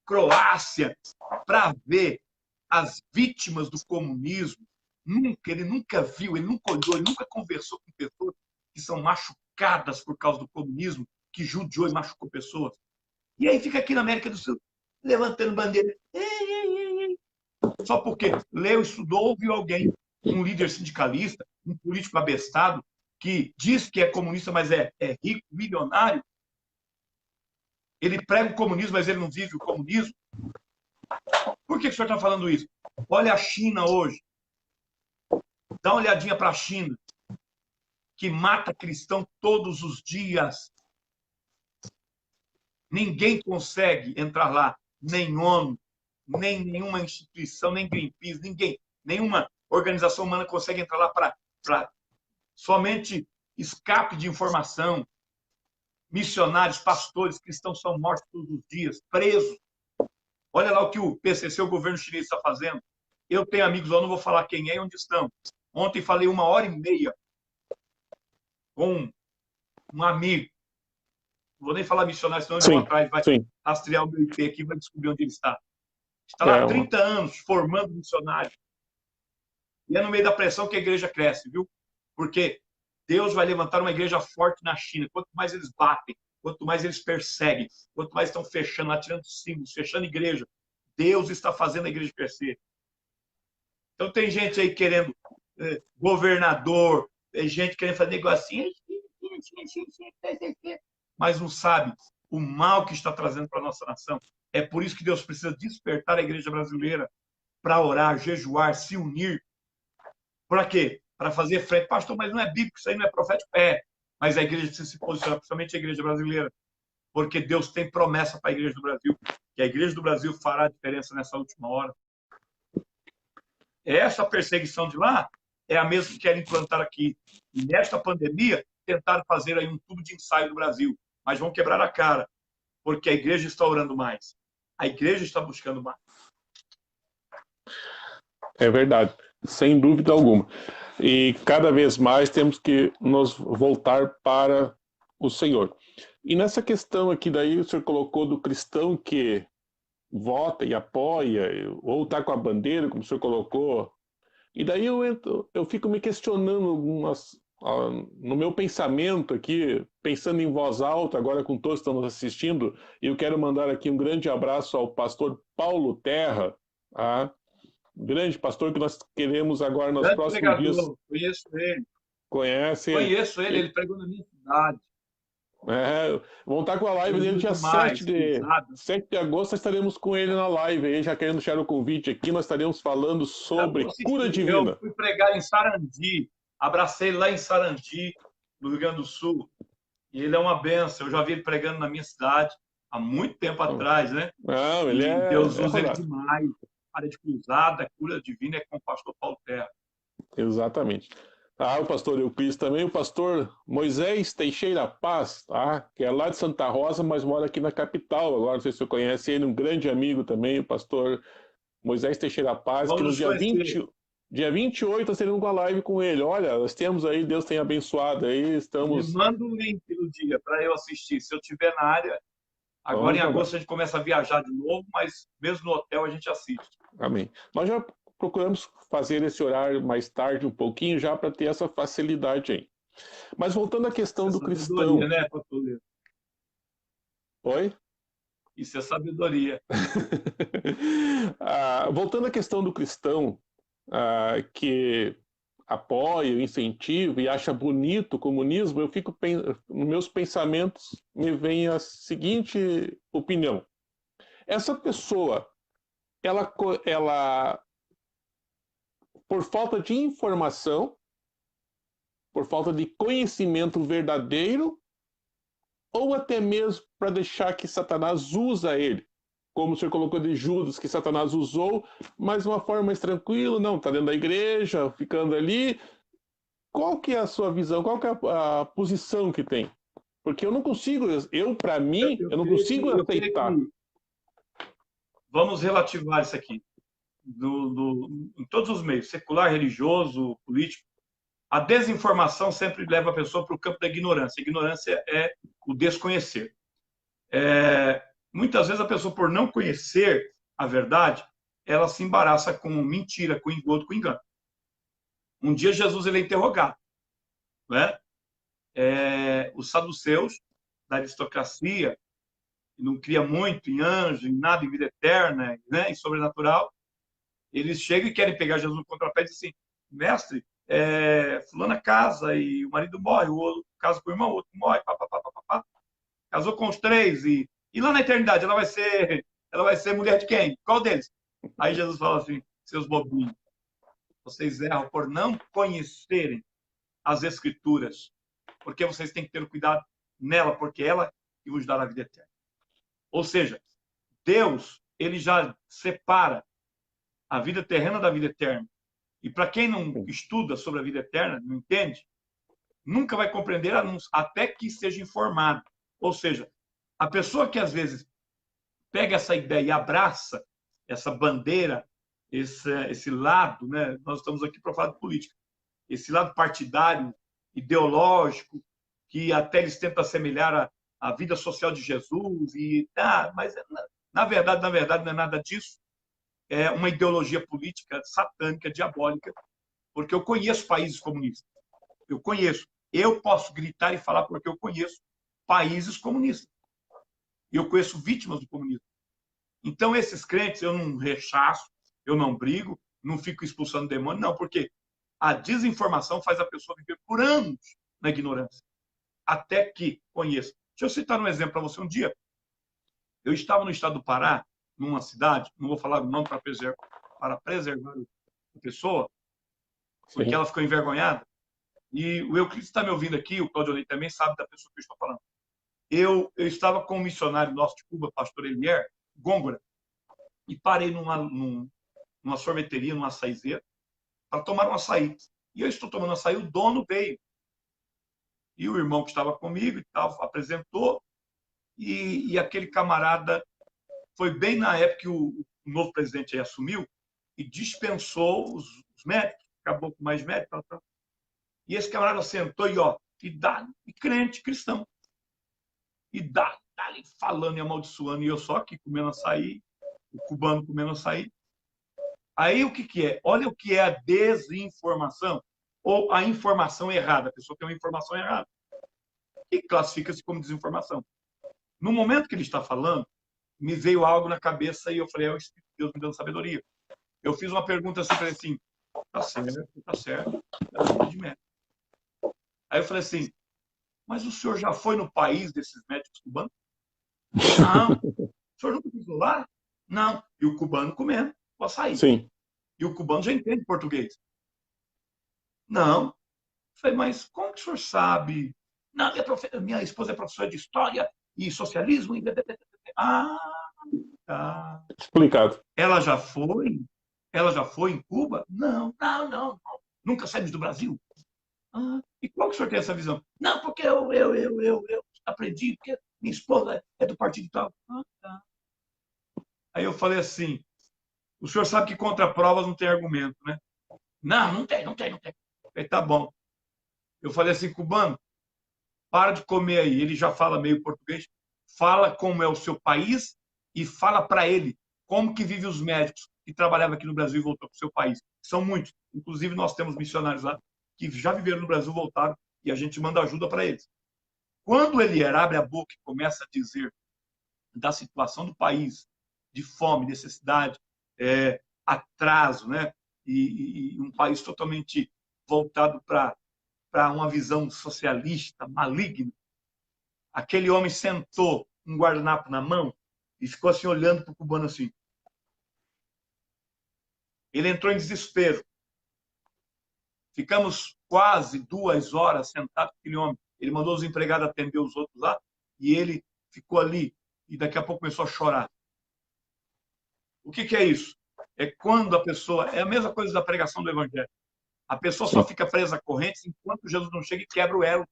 Croácia, para ver as vítimas do comunismo. Ele nunca viu, ele nunca olhou, ele nunca conversou com pessoas que são machucadas por causa do comunismo, que judiou e machucou pessoas. E aí fica aqui na América do Sul, levantando bandeira. Só porque leu, estudou, ouviu alguém, um líder sindicalista, um político abestado, que diz que é comunista, mas é rico, milionário. Ele prega o comunismo, mas ele não vive o comunismo. Por que o senhor está falando isso? Olha a China hoje. Dá uma olhadinha para a China, que mata cristão todos os dias. Ninguém consegue entrar lá, nem ONU, nem nenhuma instituição, nem Greenpeace, ninguém, nenhuma organização humana consegue entrar lá para somente escape de informação. Missionários, pastores, cristãos são mortos todos os dias, presos. Olha lá o que o PCC, o governo chinês, está fazendo. Eu tenho amigos lá, não vou falar quem é e onde estão. Ontem falei 1h30 com um amigo. Não vou nem falar missionário, senão ele vai atrás, vai rastrear o meu IP aqui e vai descobrir onde ele está. Está lá há 30 anos formando missionários. E é no meio da pressão que a igreja cresce, viu? Porque Deus vai levantar uma igreja forte na China. Quanto mais eles batem, quanto mais eles perseguem, quanto mais estão fechando, atirando símbolos, fechando igreja, Deus está fazendo a igreja crescer. Então tem gente aí querendo governador, tem gente querendo fazer negocinho, mas não sabe o mal que está trazendo para a nossa nação. É por isso que Deus precisa despertar a igreja brasileira para orar, jejuar, se unir. Para quê? Para fazer frente. Pastor, mas não é bíblico, isso aí não é profético? Mas a igreja precisa se posicionar, principalmente a igreja brasileira, porque Deus tem promessa para a igreja do Brasil, que a igreja do Brasil fará a diferença nessa última hora. Essa perseguição de lá é a mesma que querem implantar aqui. E nesta pandemia, tentaram fazer aí um tubo de ensaio no Brasil, mas vão quebrar a cara, porque a igreja está orando mais. A igreja está buscando mais. É verdade, sem dúvida alguma. E cada vez mais temos que nos voltar para o Senhor. E nessa questão aqui daí, o senhor colocou do cristão que vota e apoia, ou está com a bandeira, como o senhor colocou. E daí eu fico me questionando no meu pensamento aqui, pensando em voz alta, agora com todos que estão nos assistindo, e eu quero mandar aqui um grande abraço ao pastor Paulo Terra, tá? Grande pastor que nós queremos agora nos Grande próximos dias. pregador, conheço ele. Conhece? Conheço ele, ele pregou na minha cidade. Vamos estar com a live dele Jesus dia demais, cruzada. 7 de agosto, nós estaremos com ele na live aí, já querendo deixar o convite aqui, nós estaremos falando Eu vou sobre cura assistir. Eu divina. fui pregar em Sarandi, abracei lá em Sarandi, no Rio Grande do Sul. E ele é uma benção. Eu já vi ele pregando na minha cidade há muito tempo atrás, né? Não, ele E Deus é usa ele rodado. demais. Área de cruzada, cura divina é com o pastor Paulo Terra. Exatamente. O pastor Euclides também, o pastor Moisés Teixeira Paz, tá? Que é lá de Santa Rosa, mas mora aqui na capital. Agora, não sei se você conhece ele, um grande amigo também, o pastor Moisés Teixeira Paz, que Vamos no nos conhecer. dia 28 nós teremos uma live com ele. Olha, nós temos aí, Deus tem abençoado aí, Me estamos... manda um link no dia para eu assistir. Se eu estiver na área, agora em Vamos mandar. agosto a gente começa a viajar de novo, mas mesmo no hotel a gente assiste. Amém. Nós já procuramos fazer esse horário mais tarde um pouquinho, já para ter essa facilidade aí. Mas voltando à questão Isso do é sabedoria, cristão... né, pastor Leo? Oi? Isso é sabedoria. Voltando à questão do cristão, que apoia, incentiva e acha bonito o comunismo, eu fico nos meus pensamentos me vem a seguinte opinião: essa pessoa, ela por falta de informação, por falta de conhecimento verdadeiro, ou até mesmo para deixar que Satanás usa ele, como o senhor colocou de Judas, que Satanás usou, mas de uma forma mais tranquila, não, está dentro da igreja, ficando ali. Qual que é a sua visão? Qual que é a posição que tem? Porque eu não consigo, para mim, eu não consigo Eu creio aceitar. que vamos relativar isso aqui. Em todos os meios, secular, religioso, político, a desinformação sempre leva a pessoa para o campo da ignorância. A ignorância é o desconhecer. Muitas vezes a pessoa, por não conhecer a verdade, ela se embaraça com mentira, com engodo, com engano. Um dia Jesus ele é interrogado, né? Os saduceus da aristocracia, que não cria muito em anjo, em nada, em vida eterna, né? Em sobrenatural, eles chegam e querem pegar Jesus no contrapé e dizem assim: mestre, fulana casa e o marido morre, o outro casa com o irmão, o outro morre, papapá. Casou com os três e lá na eternidade ela vai ser mulher de quem? Qual deles? Aí Jesus fala assim: seus bobinhos, vocês erram por não conhecerem as escrituras, porque vocês têm que ter cuidado nela, porque ela que vos dá a vida eterna. Ou seja, Deus, ele já separa a vida terrena da vida eterna. E para quem não estuda sobre a vida eterna, não entende, nunca vai compreender até que seja informado. Ou seja, a pessoa que às vezes pega essa ideia e abraça essa bandeira, esse lado, né? Nós estamos aqui para falar de política, esse lado partidário, ideológico, que até eles tentam assemelhar a vida social de Jesus, mas na verdade não é nada disso. É uma ideologia política satânica, diabólica, porque eu conheço países comunistas. Eu posso gritar e falar porque eu conheço países comunistas. E eu conheço vítimas do comunismo. Então, esses crentes, eu não rechaço, eu não brigo, não fico expulsando demônio, não, porque a desinformação faz a pessoa viver por anos na ignorância, até que conheça. Deixa eu citar um exemplo para você. Um dia, eu estava no estado do Pará, numa cidade, não vou falar o nome para preservar a pessoa, porque ela ficou envergonhada. E o Euclides está me ouvindo aqui, o Claudio Leite também sabe da pessoa que eu estou falando. Eu estava com um missionário nosso de Cuba, pastor Elier Gôngora, e parei numa sorveteria, numa açaizeira, para tomar um açaí. E eu estou tomando açaí, o dono veio. E o irmão que estava comigo e tal, apresentou, e aquele camarada, foi bem na época que o novo presidente aí assumiu, e dispensou os médicos, acabou com mais médicos. E esse camarada sentou e crente, cristão. E dá falando e amaldiçoando, e eu só aqui comendo açaí, o cubano comendo açaí. Aí o que é? Olha o que é a desinformação ou a informação errada. A pessoa tem uma informação errada e classifica-se como desinformação. No momento que ele está falando, me veio algo na cabeça e eu falei, é o Espírito de Deus me dando sabedoria. Eu fiz uma pergunta assim, falei assim, tá certo, é vida de médico. Aí eu falei assim, mas o senhor já foi no país desses médicos cubanos? Não. O senhor nunca pisou lá? Não. E o cubano comendo o açaí. Sim. E o cubano já entende português. Não. Eu falei, mas como que o senhor sabe? Não, minha esposa é professora de história e socialismo. E... Ah, tá. Explicado. Ela já foi? Ela já foi em Cuba? Não. Nunca saímos do Brasil. Ah, e como que o senhor tem essa visão? Não, porque eu aprendi, porque minha esposa é do partido e tal. Ah, tá. Aí eu falei assim, o senhor sabe que contra provas não tem argumento, né? Não tem. Eu falei, tá bom. Eu falei assim, cubano, para de comer aí. Ele já fala meio português. Fala como é o seu país e fala para ele como que vive os médicos que trabalhavam aqui no Brasil e voltou para o seu país. São muitos. Inclusive, nós temos missionários lá que já viveram no Brasil, voltaram, e a gente manda ajuda para eles. Quando ele abre a boca e começa a dizer da situação do país, de fome, necessidade, atraso, né? E um país totalmente voltado para uma visão socialista, maligna, aquele homem sentou um guardanapo na mão e ficou assim olhando para o cubano assim. Ele entrou em desespero. Ficamos quase 2 horas sentados com aquele homem. Ele mandou os empregados atender os outros lá e ele ficou ali e daqui a pouco começou a chorar. O que é isso? É quando a pessoa... É a mesma coisa da pregação do evangelho. A pessoa só fica presa a correntes enquanto Jesus não chega e quebra o elo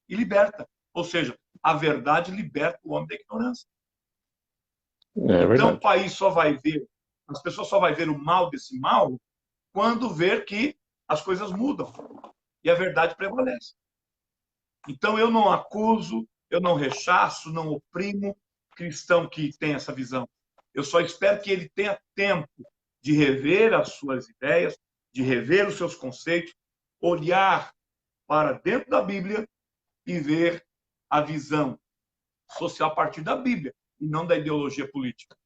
e liberta. Ou seja, a verdade liberta o homem da ignorância. Então o país só vai ver, as pessoas só vai ver o mal desse mal quando ver que as coisas mudam e a verdade prevalece. Então eu não acuso, eu não rechaço, não oprimo cristão que tem essa visão. Eu só espero que ele tenha tempo de rever as suas ideias, de rever os seus conceitos, olhar para dentro da Bíblia e ver a visão social a partir da Bíblia e não da ideologia política.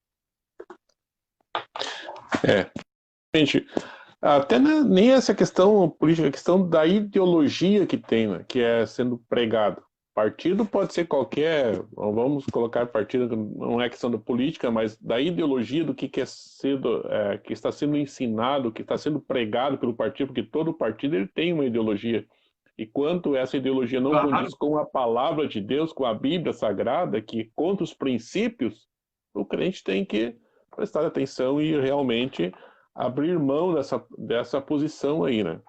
Gente, até nem essa questão política, a questão da ideologia que tem, né, que é sendo pregado. Partido pode ser qualquer, vamos colocar partido, não é questão da política, mas da ideologia do que que está sendo ensinado, que está sendo pregado pelo partido, porque todo partido ele tem uma ideologia. E quanto essa ideologia não condiz com a palavra de Deus, com a Bíblia Sagrada, que contra os princípios, o crente tem que prestar atenção e realmente abrir mão dessa posição aí, né?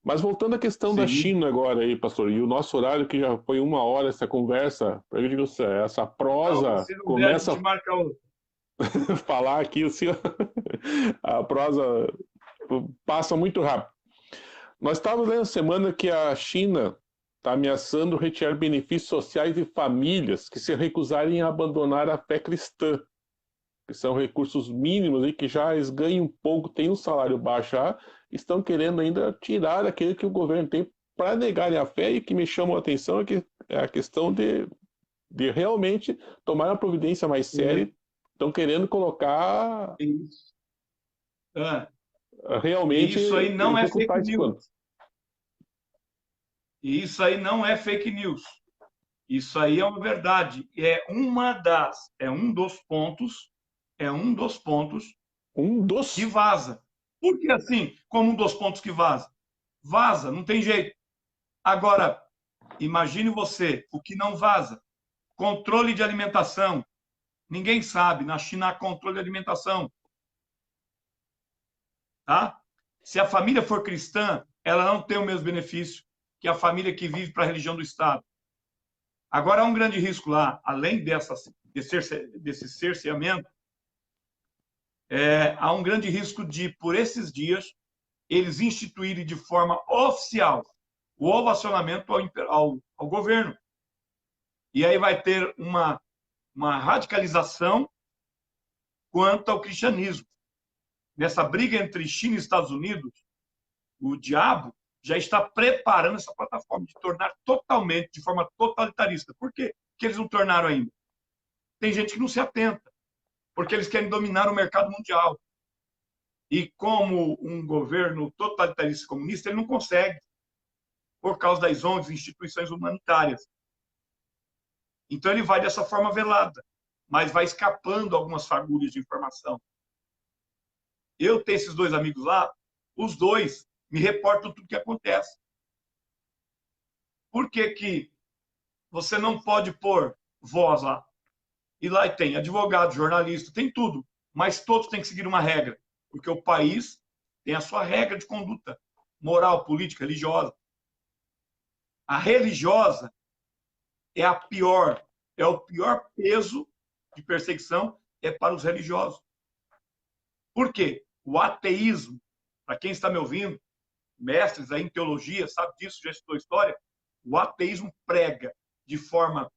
Mas voltando à questão da China agora aí, pastor, e o nosso horário que já foi 1 hora essa conversa, eu digo, essa prosa começa a falar aqui, assim, a prosa passa muito rápido. Nós estávamos lendo semana que a China está ameaçando retirar benefícios sociais de famílias que se recusarem a abandonar a fé cristã, que são recursos mínimos e que já eles ganham pouco, têm um salário baixo já, estão querendo ainda tirar aquele que o governo tem para negarem a fé. E o que me chamou a atenção é a questão de realmente tomar uma providência mais séria. Estão querendo colocar realmente isso aí não é fake news. Isso aí não é fake news. Isso aí é uma verdade. É um dos pontos que vaza. Por que assim, como um dos pontos que vaza? Vaza, não tem jeito. Agora, imagine você, o que não vaza. Controle de alimentação. Ninguém sabe, na China há controle de alimentação. Tá? Se a família for cristã, ela não tem o mesmo benefício que a família que vive para a religião do Estado. Agora, há um grande risco lá, além desse cerceamento, há um grande risco de, por esses dias, eles instituírem de forma oficial o ovacionamento ao governo. E aí vai ter uma radicalização quanto ao cristianismo. Nessa briga entre China e Estados Unidos, o diabo já está preparando essa plataforma de tornar totalmente, de forma totalitarista. Por quê? Porque eles não tornaram ainda. Tem gente que não se atenta, porque eles querem dominar o mercado mundial. E como um governo totalitarista comunista, ele não consegue, por causa das ONGs, instituições humanitárias. Então ele vai dessa forma velada, mas vai escapando algumas fagulhas de informação. Eu tenho esses dois amigos lá, os dois me reportam tudo o que acontece. Por que que você não pode pôr voz lá? E lá tem advogado, jornalista, tem tudo, mas todos têm que seguir uma regra, porque o país tem a sua regra de conduta moral, política, religiosa. A religiosa é a pior, é o pior peso de perseguição é para os religiosos. Por quê? O ateísmo, para quem está me ouvindo, mestres aí em teologia, sabe disso, já estudou história, o ateísmo prega de forma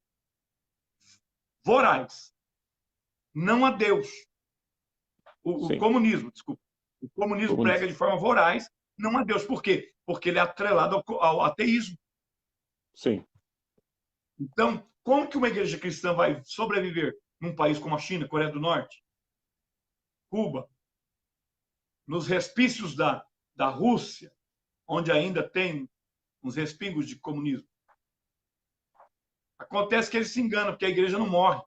voraz, não a Deus. O comunismo, desculpa. O comunismo prega de forma voraz, não a Deus. Por quê? Porque ele é atrelado ao ateísmo. Sim. Então, como que uma igreja cristã vai sobreviver num país como a China, Coreia do Norte, Cuba, nos respícios da Rússia, onde ainda tem uns respingos de comunismo? Acontece que eles se enganam, porque a igreja não morre.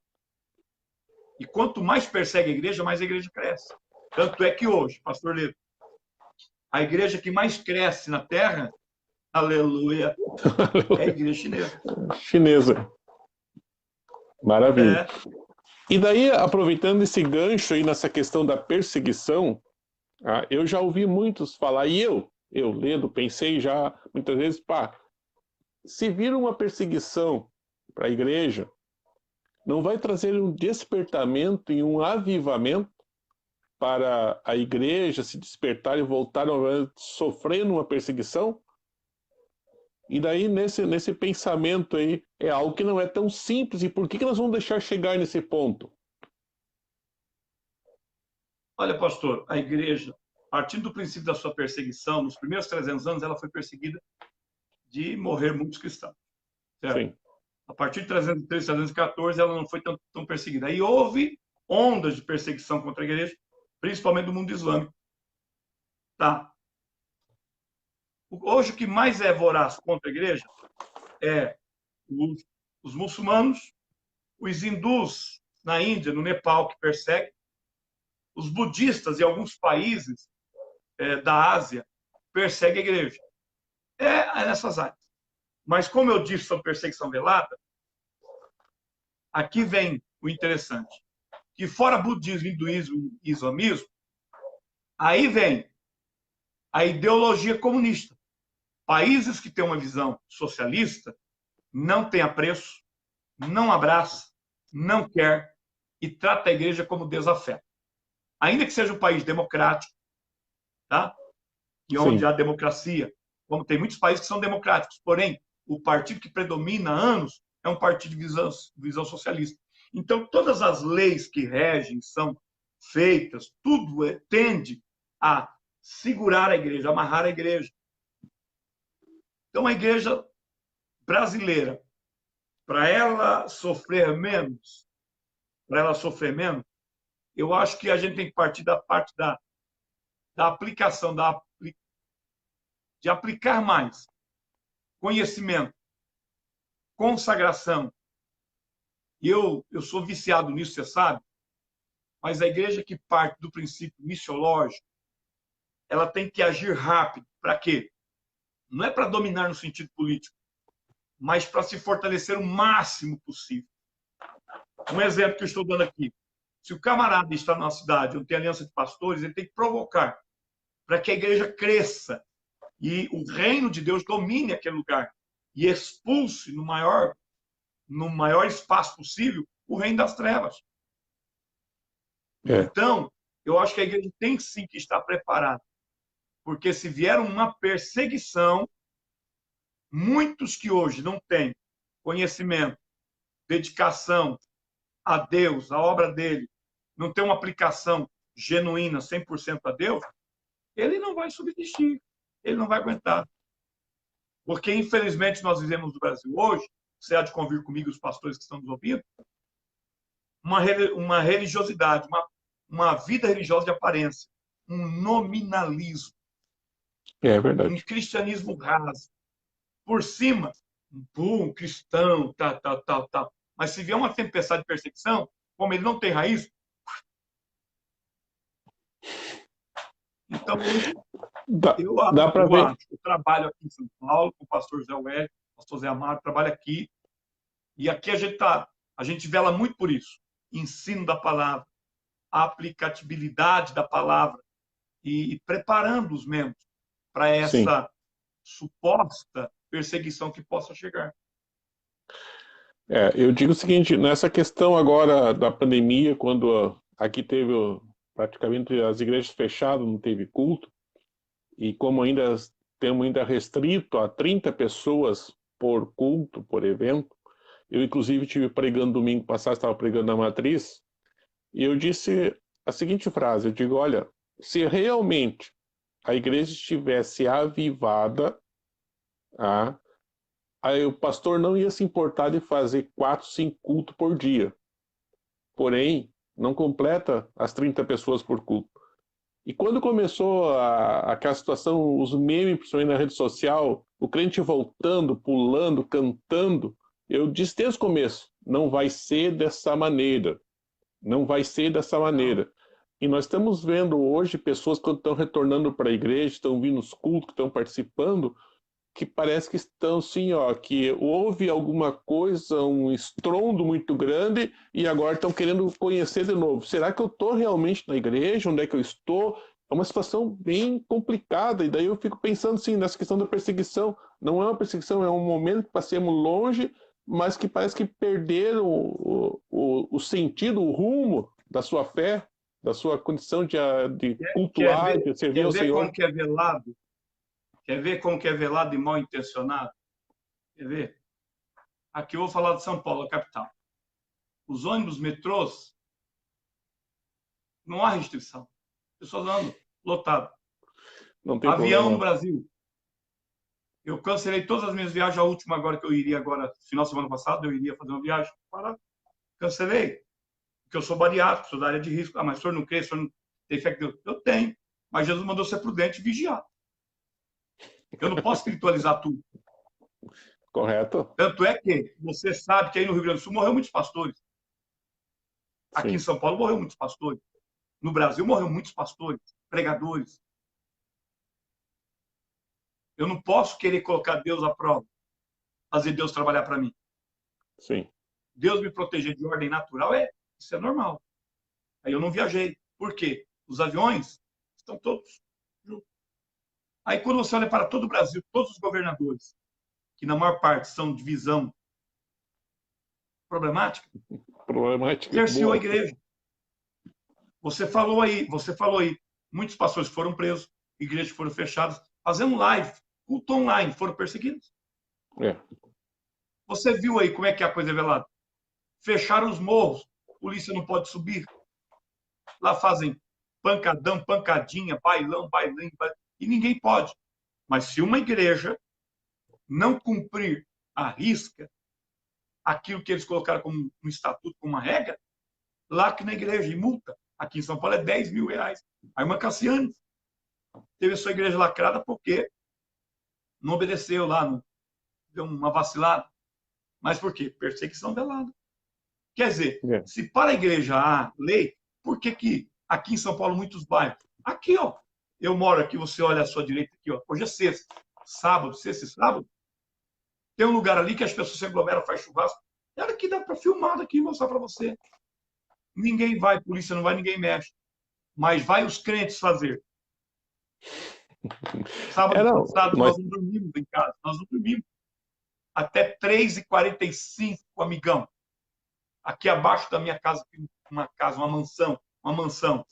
E quanto mais persegue a igreja cresce. Tanto é que hoje, pastor Leto, a igreja que mais cresce na Terra, aleluia, é a igreja chinesa. Chinesa. Maravilha. É. E daí, aproveitando esse gancho aí nessa questão da perseguição, eu já ouvi muitos falar, e eu lendo, pensei já muitas vezes, se vir uma perseguição para a igreja, não vai trazer um despertamento e um avivamento para a igreja se despertar e voltar a sofrer uma perseguição? E daí, nesse pensamento aí, é algo que não é tão simples. E por que nós vamos deixar chegar nesse ponto? Olha, pastor, a igreja, partindo do princípio da sua perseguição, nos primeiros 300 anos, ela foi perseguida de morrer muitos cristãos. Certo? Sim. A partir de 313, 314, ela não foi tão perseguida. Aí houve ondas de perseguição contra a igreja, principalmente do mundo islâmico. Tá. Hoje, o que mais é voraz contra a igreja é os muçulmanos, os hindus na Índia, no Nepal, que perseguem, os budistas em alguns países da Ásia perseguem a igreja. É nessas áreas. Mas, como eu disse sobre perseguição velada, aqui vem o interessante. Que fora budismo, hinduísmo e islamismo, aí vem a ideologia comunista. Países que têm uma visão socialista não têm apreço, não abraça, não quer e trata a igreja como desafeto. Ainda que seja um país democrático, tá? E onde há democracia, como tem muitos países que são democráticos, porém, o partido que predomina há anos é um partido de visão socialista. Então, todas as leis que regem são feitas, tudo tende a segurar a igreja, amarrar a igreja. Então, a igreja brasileira, para ela sofrer menos, eu acho que a gente tem que partir da parte da aplicação, de aplicar mais conhecimento, consagração. E eu sou viciado nisso, você sabe, mas a igreja que parte do princípio missiológico, ela tem que agir rápido. Para quê? Não é para dominar no sentido político, mas para se fortalecer o máximo possível. Um exemplo que eu estou dando aqui. Se o camarada está numa cidade onde tem aliança de pastores, ele tem que provocar para que a igreja cresça e o reino de Deus domine aquele lugar e expulse no maior espaço possível o reino das trevas. Então, eu acho que a igreja tem sim que estar preparada, porque se vier uma perseguição, muitos que hoje não têm conhecimento, dedicação a Deus, a obra dele, não tem uma aplicação genuína 100% a Deus, ele não vai subsistir, ele não vai aguentar. Porque, infelizmente, nós vivemos no Brasil hoje, você há de convir comigo, os pastores que estão nos ouvindo, uma religiosidade, uma vida religiosa de aparência, um nominalismo, É um verdade. cristianismo raso. Por cima, um cristão, tal. Mas se vier uma tempestade de perseguição, como ele não tem raiz, então hoje Dá para ver. eu trabalho aqui em São Paulo com o pastor Zé Wélio, pastor Zé Amaro, trabalho aqui, e aqui a gente vela muito por isso. Ensino da palavra, a aplicabilidade da palavra e preparando os membros para Sim. essa suposta perseguição que possa chegar. Eu digo o seguinte, nessa questão agora da pandemia, quando aqui teve praticamente as igrejas fechadas, não teve culto, e como ainda temos ainda restrito a 30 pessoas por culto, por evento, eu inclusive estive pregando domingo passado, estava pregando na Matriz, e eu disse a seguinte frase, eu digo, olha, se realmente a igreja estivesse avivada, aí o pastor não ia se importar de fazer 4, 5 cultos por dia. Porém, não completa as 30 pessoas por culto. E quando começou aquela situação, os memes, principalmente na rede social, o crente voltando, pulando, cantando, eu disse desde o começo, não vai ser dessa maneira. Não vai ser dessa maneira. E nós estamos vendo hoje pessoas que estão retornando para a igreja, estão vindo nos cultos, que estão participando, que parece que estão assim, ó, que houve alguma coisa, um estrondo muito grande e agora estão querendo conhecer de novo. Será que eu estou realmente na igreja? Onde é que eu estou? É uma situação bem complicada e daí eu fico pensando assim, nessa questão da perseguição. Não é uma perseguição, é um momento que passemos longe, mas que parece que perderam o sentido, o rumo da sua fé, da sua condição de cultuar, de servir Quer ao ver como Senhor. que é velado? Quer ver como que é velado e mal intencionado? Quer ver? Aqui eu vou falar de São Paulo, a capital. Os ônibus, metrôs, não há restrição. Pessoas andam lotado. Não tem Avião no problema. Brasil. Eu cancelei todas as minhas viagens. A última agora que eu iria agora, final de semana passado, eu iria fazer uma viagem. Cancelei. Porque eu sou bariátrico, sou da área de risco. Ah, mas o senhor não crê, o senhor não tem fé que Deus? Eu tenho. Mas Jesus mandou ser prudente e vigiar. Eu não posso espiritualizar tudo. Correto? Tanto é que você sabe que aí no Rio Grande do Sul morreu muitos pastores. Aqui em Sim. São Paulo morreu muitos pastores. No Brasil morreu muitos pastores, pregadores. Eu não posso querer colocar Deus à prova, fazer Deus trabalhar para mim. Sim. Deus me proteger de ordem natural, isso é normal. Aí eu não viajei. Por quê? Os aviões estão todos juntos. Aí quando você olha para todo o Brasil, todos os governadores, que na maior parte são de visão problemática, Problemática cerceou a boa. igreja. Você falou aí, muitos pastores foram presos, igrejas foram fechadas, fazendo live, culto online, foram perseguidos. É. Você viu aí como é que a coisa é velada? Fecharam os morros, polícia não pode subir. Lá fazem pancadão, pancadinha, bailão, bailinho, e ninguém pode. Mas se uma igreja não cumprir à risca aquilo que eles colocaram como um estatuto, como uma regra, lacre na igreja e multa. Aqui em São Paulo é 10 mil reais. A irmã Cassiane teve a sua igreja lacrada porque não obedeceu lá, não deu uma vacilada. Mas por quê? Perseguição velada. Quer dizer, É. se para a igreja há lei, por que que aqui em São Paulo muitos bairros? Aqui, ó, eu moro aqui, você olha à sua direita aqui, ó, hoje é sexta, sábado, sexta e sábado, tem um lugar ali que as pessoas se aglomeram, faz churrasco, é hora que dá para filmar daqui e mostrar para você. Ninguém vai, polícia não vai, ninguém mexe. Mas vai os crentes fazer. Sábado Não, passado, nós, nós não dormimos em casa, nós não dormimos. Até 3h45, amigão. Aqui abaixo da minha casa tem uma mansão.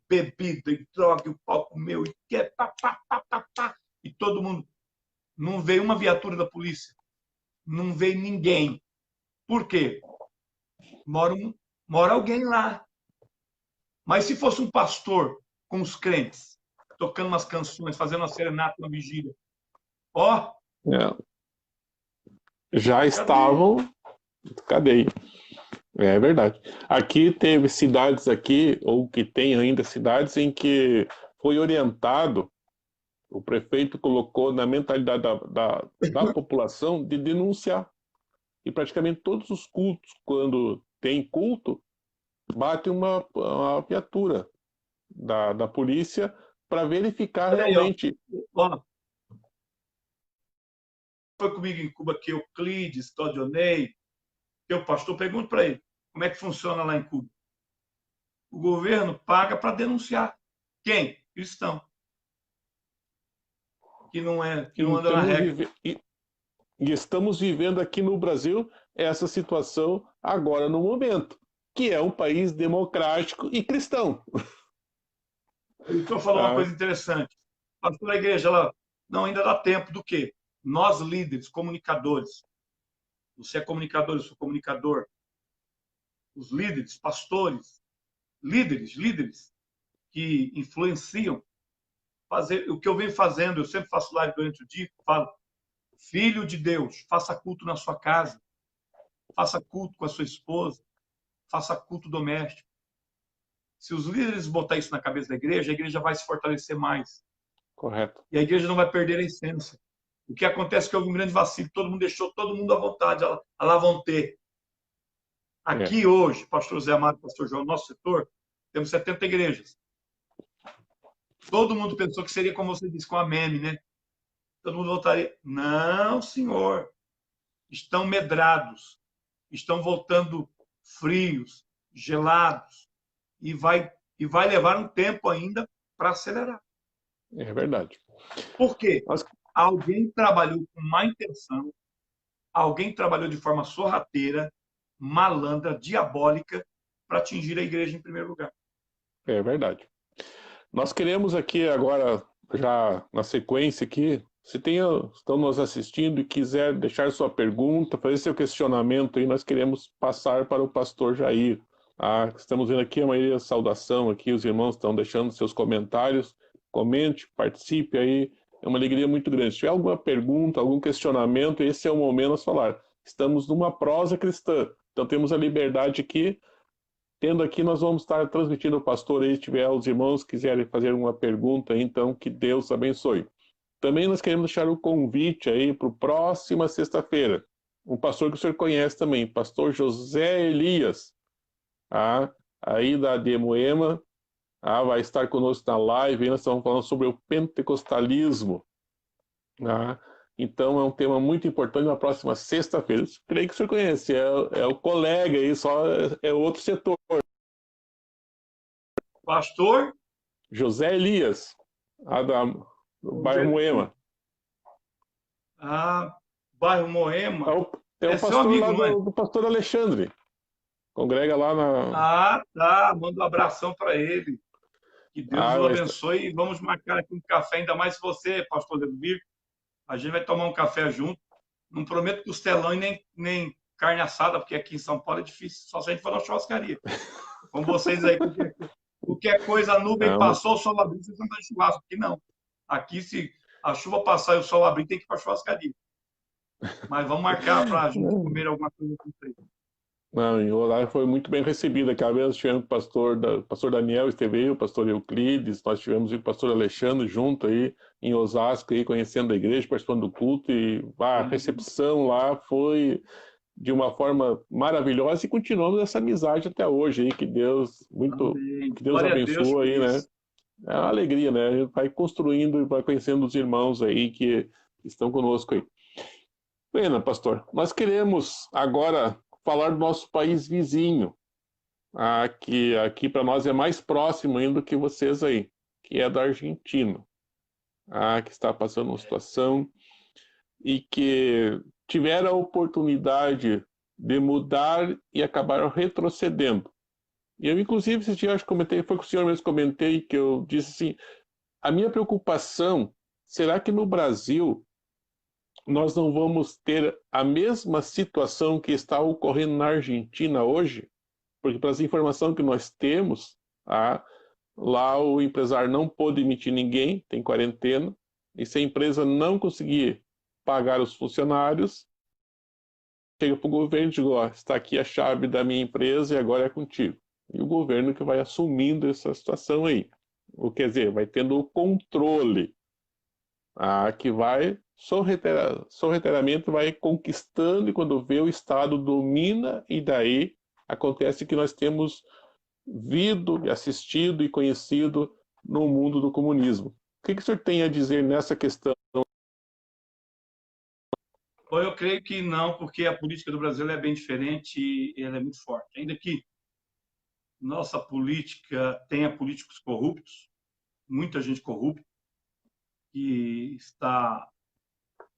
Bebida e droga, o palco meu, e que é pá, pá, pá, pá, pá. E todo mundo. Não veio uma viatura da polícia. Não veio ninguém. Por quê? Mora alguém lá. Mas se fosse um pastor com os crentes, tocando umas canções, fazendo uma serenata, uma vigília, ó, É, já cadê? estavam, cadê? É verdade. Aqui teve cidades aqui, ou que tem ainda cidades, em que foi orientado, o prefeito colocou na mentalidade da população de denunciar. E praticamente todos os cultos, quando tem culto, bate uma viatura da polícia para verificar Olha aí, ó. realmente. Ó, foi comigo em Cuba que Euclides, Todionei, teu pastor, pergunto para ele, como é que funciona lá em Cuba? O governo paga para denunciar. Quem? Cristão. Que não anda na Então, regra. e estamos vivendo aqui no Brasil essa situação agora no momento, que é um país democrático e cristão. O Heitor falou uma Ah, coisa interessante. Pastor da igreja, ela, não, ainda dá tempo do quê? Nós, líderes, comunicadores, você é comunicador, eu sou comunicador, os líderes, pastores, líderes que influenciam, fazer o que eu venho fazendo, eu sempre faço live durante o dia, falo, filho de Deus, faça culto na sua casa, faça culto com a sua esposa, faça culto doméstico. Se os líderes botar isso na cabeça da igreja, a igreja vai se fortalecer mais. correto. E a igreja não vai perder a essência. O que acontece é que houve um grande vacilo, todo mundo deixou todo mundo à vontade, a lá vão ter. É, Aqui hoje, pastor Zé Amado, pastor João, nosso setor, temos 70 igrejas. Todo mundo pensou que seria, como você disse, com a meme, né? Todo mundo voltaria. Não, senhor. Estão medrados, estão voltando frios, gelados, e vai levar um tempo ainda para acelerar. é verdade. Por quê? Nós, Alguém trabalhou com má intenção, alguém trabalhou de forma sorrateira, malandra, diabólica, para atingir a igreja em primeiro lugar. é verdade. Nós queremos aqui agora, já na sequência aqui, se tem, estão nos assistindo e quiser deixar sua pergunta, fazer seu questionamento aí, nós queremos passar para o pastor Jair. Ah, estamos vendo aqui a maioria da saudação aqui, os irmãos estão deixando seus comentários. Comente, participe aí, é uma alegria muito grande. Se tiver alguma pergunta, algum questionamento, esse é o momento de falar. Estamos numa prosa cristã, então temos a liberdade aqui. Tendo aqui, nós vamos estar transmitindo o pastor aí, se tiver os irmãos que quiserem fazer uma pergunta, então que Deus abençoe. Também nós queremos deixar o convite aí para a próxima sexta-feira. Um pastor que o senhor conhece também, pastor José Elias, ah, aí de Moema, vai estar conosco na live, nós estamos falando sobre o pentecostalismo. Então é um tema muito importante na próxima sexta-feira. Creio que o senhor conhece, é o colega aí, só é outro setor. Pastor, José Elias, do bairro Moema. bairro É Moema, o é seu pastor amigo, lá não é? do pastor Alexandre. Congrega lá na. Tá. Manda um abração para ele. Que Deus o Vai estar. abençoe e vamos marcar aqui um café, ainda mais se você, pastor Leovir. A gente vai tomar um café junto. Não prometo costelão e nem carne assada, porque aqui em São Paulo é difícil, só se a gente for na churrascaria. Com vocês aí, qualquer coisa, a nuvem Não, passou, o sol abriu, vocês não dão churrasco. Aqui não. Aqui, se a chuva passar e o sol abrir, tem que ir para a churrascaria. Mas vamos marcar para a gente comer alguma coisa com vocês. não, em Olá foi muito bem recebida. Aquela vez tivemos o pastor Daniel esteve aí, o pastor Euclides, nós tivemos o pastor Alexandre junto aí em Osasco, aí, conhecendo a igreja, participando do culto, e a recepção lá foi de uma forma maravilhosa e continuamos essa amizade até hoje aí, Amém. que Deus Glória a Deus abençoe por aí, né? isso. É uma alegria, né? A gente vai construindo e vai conhecendo os irmãos aí que estão conosco aí. Pena, pastor. Nós queremos agora falar do nosso país vizinho, que aqui para nós é mais próximo ainda do que vocês aí, que é da Argentina, que está passando uma situação e que tiveram a oportunidade de mudar e acabaram retrocedendo. E eu, inclusive, esse dia eu acho que comentei, foi com o senhor mesmo que comentei, que eu disse assim, a minha preocupação, será que no Brasil nós não vamos ter a mesma situação que está ocorrendo na Argentina hoje? Porque, pelas informações que nós temos, Lá o empresário não pôde demitir ninguém, tem quarentena, e se a empresa não conseguir pagar os funcionários, chega para o governo e diz, ó, está aqui a chave da minha empresa e agora é contigo. E o governo que vai assumindo essa situação aí. Ou quer dizer, vai tendo o controle, que vai, sorrateiramente, vai conquistando, e quando vê, o Estado domina, e daí acontece que nós temos visto, assistido e conhecido no mundo do comunismo. O que o senhor tem a dizer nessa questão? Bom, eu creio que não, porque a política do Brasil é bem diferente e ela é muito forte. Ainda que nossa política tenha políticos corruptos, muita gente corrupta, que está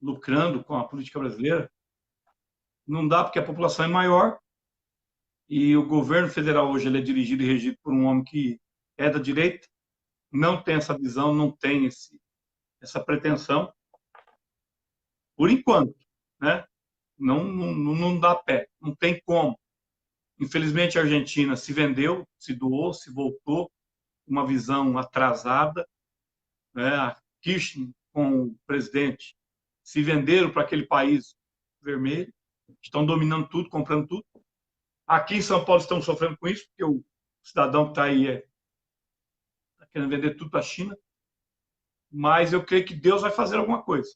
lucrando com a política brasileira, não dá porque a população é maior e o governo federal hoje ele é dirigido e regido por um homem que é da direita, não tem essa visão, não tem essa pretensão, por enquanto, né? Não dá pé, não tem como. Infelizmente, a Argentina se vendeu, se doou, se voltou, uma visão atrasada, né? A Kirchner, com o presidente, se venderam para aquele país vermelho, estão dominando tudo, comprando tudo. Aqui em São Paulo estão sofrendo com isso, porque o cidadão que está aí está querendo vender tudo para a China. Mas eu creio que Deus vai fazer alguma coisa.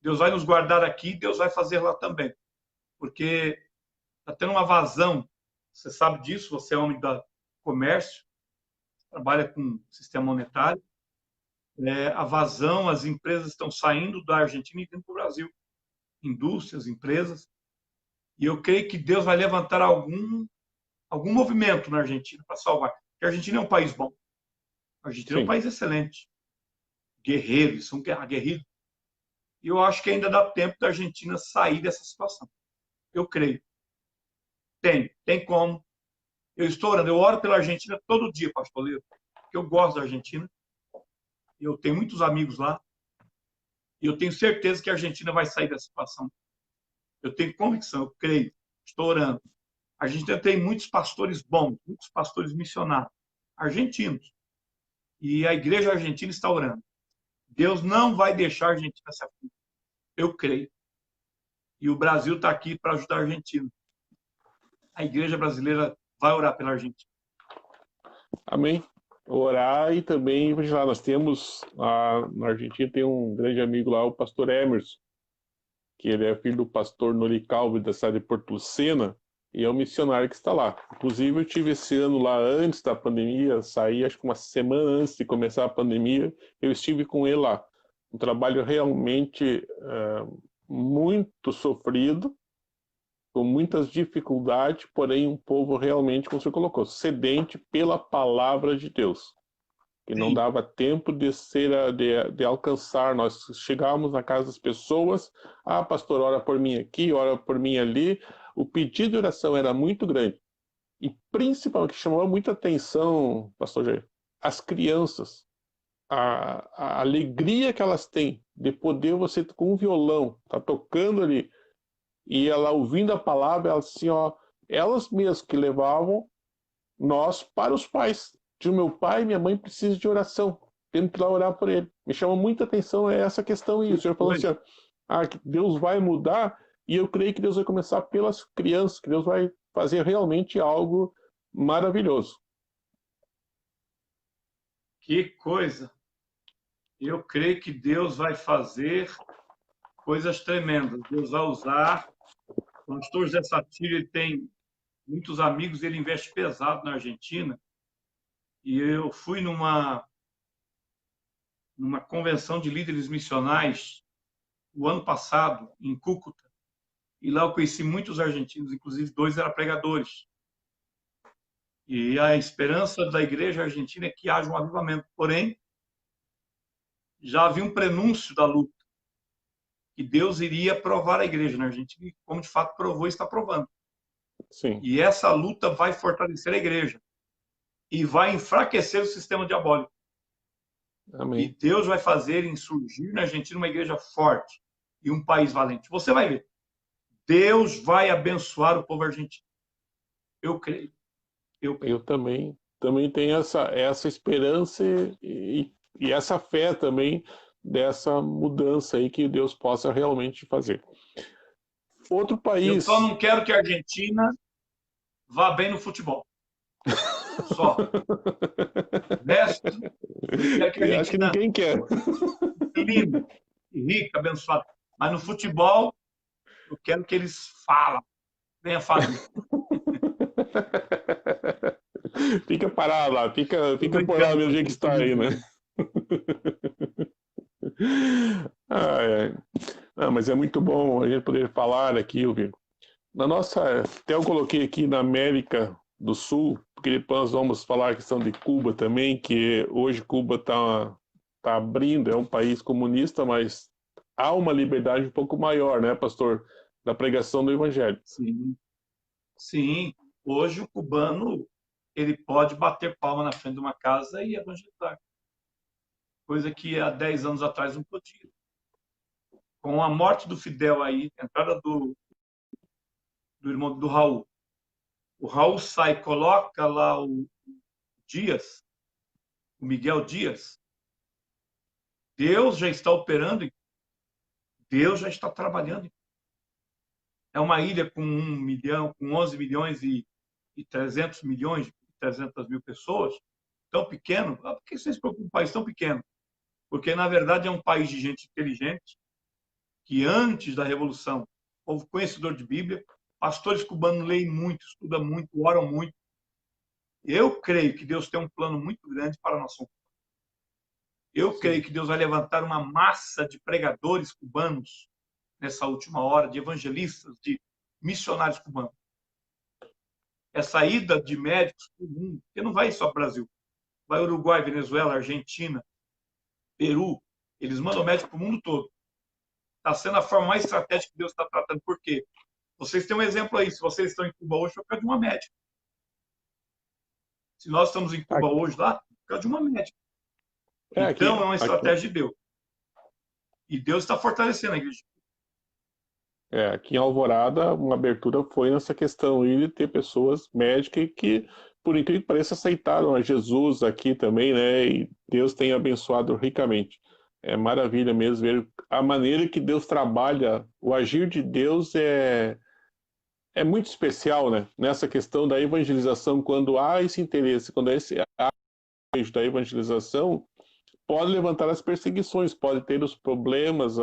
Deus vai nos guardar aqui, Deus vai fazer lá também. Porque está tendo uma vazão, você sabe disso, você é homem do comércio, trabalha com sistema monetário, a vazão, as empresas estão saindo da Argentina e vindo para o Brasil, indústrias, empresas, e eu creio que Deus vai levantar algum movimento na Argentina para salvar, porque a Argentina é um país bom, a Argentina é um país excelente, guerreiros, são aguerridos, e eu acho que ainda dá tempo da Argentina sair dessa situação, eu creio. Tem como. Eu estou orando, eu oro pela Argentina todo dia, pastor Leo, porque eu gosto da Argentina. Eu tenho muitos amigos lá. E eu tenho certeza que a Argentina vai sair dessa situação. Eu tenho convicção, eu creio, estou orando. A Argentina tem muitos pastores bons, muitos pastores missionários, argentinos. E a igreja argentina está orando. Deus não vai deixar a Argentina se afundar. Eu creio. E o Brasil está aqui para ajudar a Argentina. A igreja brasileira vai orar pela Argentina. Amém. Orar, e também, lá, nós temos, na Argentina tem um grande amigo lá, o pastor Emerson, que ele é filho do pastor Noricalvo da cidade de Porto Lucena, e é um missionário que está lá. Inclusive, eu tive esse ano lá antes da pandemia, saí acho que uma semana antes de começar a pandemia, eu estive com ele lá. Um trabalho realmente muito sofrido, com muitas dificuldades, porém um povo realmente, como você colocou, sedente pela palavra de Deus. Que não dava tempo de alcançar. Nós chegávamos na casa das pessoas, pastor, ora por mim aqui, ora por mim ali. O pedido de oração era muito grande. E principalmente, que chamou muita atenção, pastor Jair, as crianças. A alegria que elas têm de poder, você com um violão, tá tocando ali, e ela ouvindo a palavra, elas assim, elas mesmas que levavam nós para os pais. De meu pai e minha mãe precisam de oração, temos que ir lá orar por ele. Me chama muita atenção essa questão aí. O senhor falou assim, que Deus vai mudar, e eu creio que Deus vai começar pelas crianças, que Deus vai fazer realmente algo maravilhoso. Que coisa! Eu creio que Deus vai fazer coisas tremendas. Deus vai usar. O pastor José Satírio, ele tem muitos amigos, ele investe pesado na Argentina. E eu fui numa convenção de líderes missionais o ano passado, em Cúcuta. E lá eu conheci muitos argentinos, inclusive 2 eram pregadores. E a esperança da igreja argentina é que haja um avivamento. Porém, já havia um prenúncio da luta, que Deus iria provar a igreja na Argentina, e como de fato provou e está provando. Sim. E essa luta vai fortalecer a igreja e vai enfraquecer o sistema diabólico. Amém. E Deus vai fazer surgir na Argentina uma igreja forte e um país valente. Você vai ver. Deus vai abençoar o povo argentino. Eu creio. Eu também tenho essa esperança e essa fé também dessa mudança aí que Deus possa realmente fazer. Outro Eu só país. não quero que a Argentina vá bem no futebol. Só. O resto, eu quero que a Eu acho que Argentina ninguém quer. linda, rica, abençoada. Mas no futebol, eu quero que eles falem. Venha falir. Fica parado lá, Tô fica por lá brincando, mesmo do jeito que pastor, tô está aí, né? brincando. Ai, ai. Não, mas é muito bom a gente poder falar aqui, Vigo. Na nossa, até eu coloquei aqui na América do Sul, porque depois nós vamos falar a questão de Cuba também, que hoje Cuba tá abrindo, é um país comunista, mas há uma liberdade um pouco maior, né, pastor, da pregação do evangelho. Sim, sim. Hoje o cubano ele pode bater palma na frente de uma casa e evangelizar, coisa que há 10 anos atrás não podia. Com a morte do Fidel aí, a entrada do irmão do Raul, o Raul sai, coloca lá o Dias, o Miguel Dias, Deus já está operando, Deus já está trabalhando. É uma ilha com 1 milhão, com 11 milhões e 300 milhões, 300 mil pessoas, tão pequeno. Por que vocês se preocupam com um país tão pequeno? Porque, na verdade, é um país de gente inteligente, que antes da Revolução, povo conhecedor de Bíblia, pastores cubanos leem muito, estudam muito, oram muito. Eu creio que Deus tem um plano muito grande para a nação. Eu creio Sim. que Deus vai levantar uma massa de pregadores cubanos nessa última hora, de evangelistas, de missionários cubanos. Essa ida de médicos para o mundo, porque não vai só para o Brasil, vai Uruguai, Venezuela, Argentina, Peru, eles mandam médico para o mundo todo. Está sendo a forma mais estratégica que Deus está tratando. Por quê? Vocês têm um exemplo aí. Se vocês estão em Cuba hoje, foi por causa de uma médica. Se nós estamos em Cuba Aqui, hoje, lá, por causa de uma médica. aqui, Então, é uma aqui, estratégia de Deus. E Deus está fortalecendo a igreja. aqui em Alvorada, uma abertura foi nessa questão aí de ter pessoas médicas que, por incrível que pareça, aceitaram a Jesus aqui também, né? E Deus tem abençoado ricamente. É maravilha mesmo ver a maneira que Deus trabalha, o agir de Deus é muito especial, né? Nessa questão da evangelização, quando há esse interesse, quando há esse âmbito da evangelização, pode levantar as perseguições, pode ter os problemas,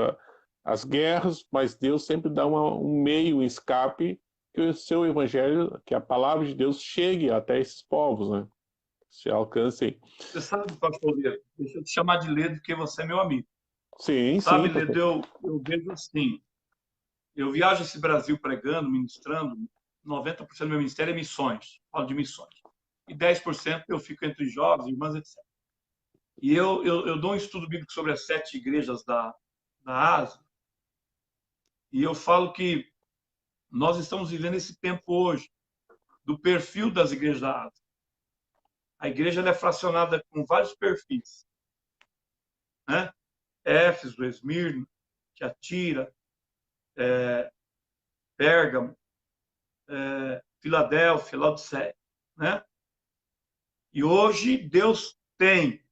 as guerras, mas Deus sempre dá um meio, um escape, que o seu evangelho, que a palavra de Deus chegue até esses povos, né? Se alcancem. Você sabe, pastor Ledo, deixa eu te chamar de Ledo, porque você é meu amigo. Sim, Sabe, sim, Ledo, pastor. eu vejo assim, eu viajo esse Brasil pregando, ministrando, 90% do meu ministério é missões, falo de missões. E 10% eu fico entre jovens, irmãs, etc. E eu dou um estudo bíblico sobre as 7 igrejas da Ásia, e eu falo que nós estamos vivendo esse tempo hoje, do perfil das igrejas da Ásia. A igreja é fracionada com vários perfis, né? Éfeso, Esmirna, Tiatira, Pérgamo, Filadélfia, Laodiceia, né? E hoje Deus tem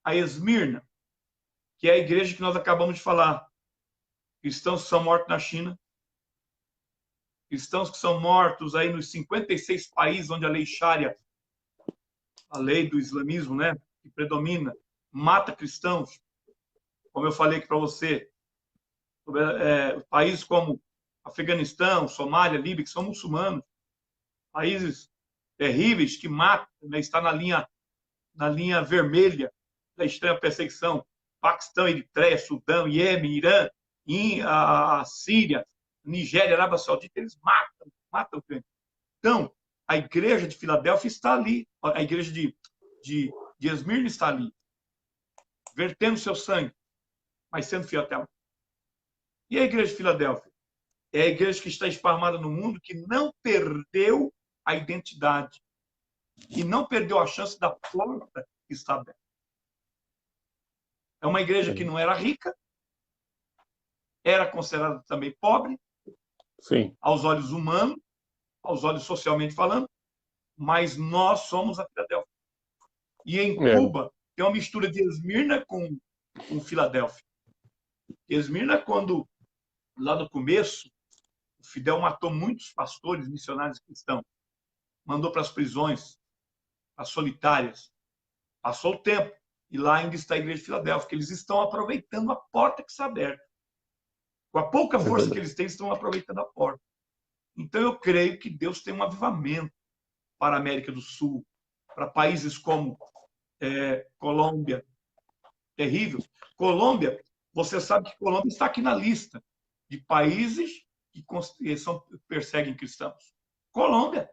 a Esmirna, que é a igreja que nós acabamos de falar. Cristãos que são mortos na China, cristãos que são mortos aí nos 56 países onde a lei Sharia, a lei do islamismo, né, que predomina, mata cristãos. Como eu falei aqui para você, países como Afeganistão, Somália, Líbia, que são muçulmanos, países terríveis que matam, né, está na linha vermelha da extrema perseguição. Paquistão, Eritreia, Sudão, Iêmen, Irã, a Síria, Nigéria, Arábia Saudita, eles matam o crente. Então, a igreja de Filadélfia está ali, a igreja de Esmirna está ali, vertendo seu sangue, mas sendo fiel até a morte. E a igreja de Filadélfia? É a igreja que está esparramada no mundo, que não perdeu a identidade e não perdeu a chance da porta que está aberta. É uma igreja que não era rica, era considerada também pobre, Sim. aos olhos humanos, aos olhos socialmente falando, mas nós somos a Filadélfia. E em É. Cuba, tem uma mistura de Esmirna com Filadélfia. Esmirna, quando, lá no começo, o Fidel matou muitos pastores, missionários cristãos, mandou para as prisões, as solitárias, passou o tempo, e lá ainda está a igreja de Filadélfia, que eles estão aproveitando a porta que está aberta. Com a pouca força que eles têm, estão aproveitando a porta. Então, eu creio que Deus tem um avivamento para a América do Sul, para países como Colômbia, terrível. Colômbia, você sabe que Colômbia está aqui na lista de países que perseguem cristãos. Colômbia,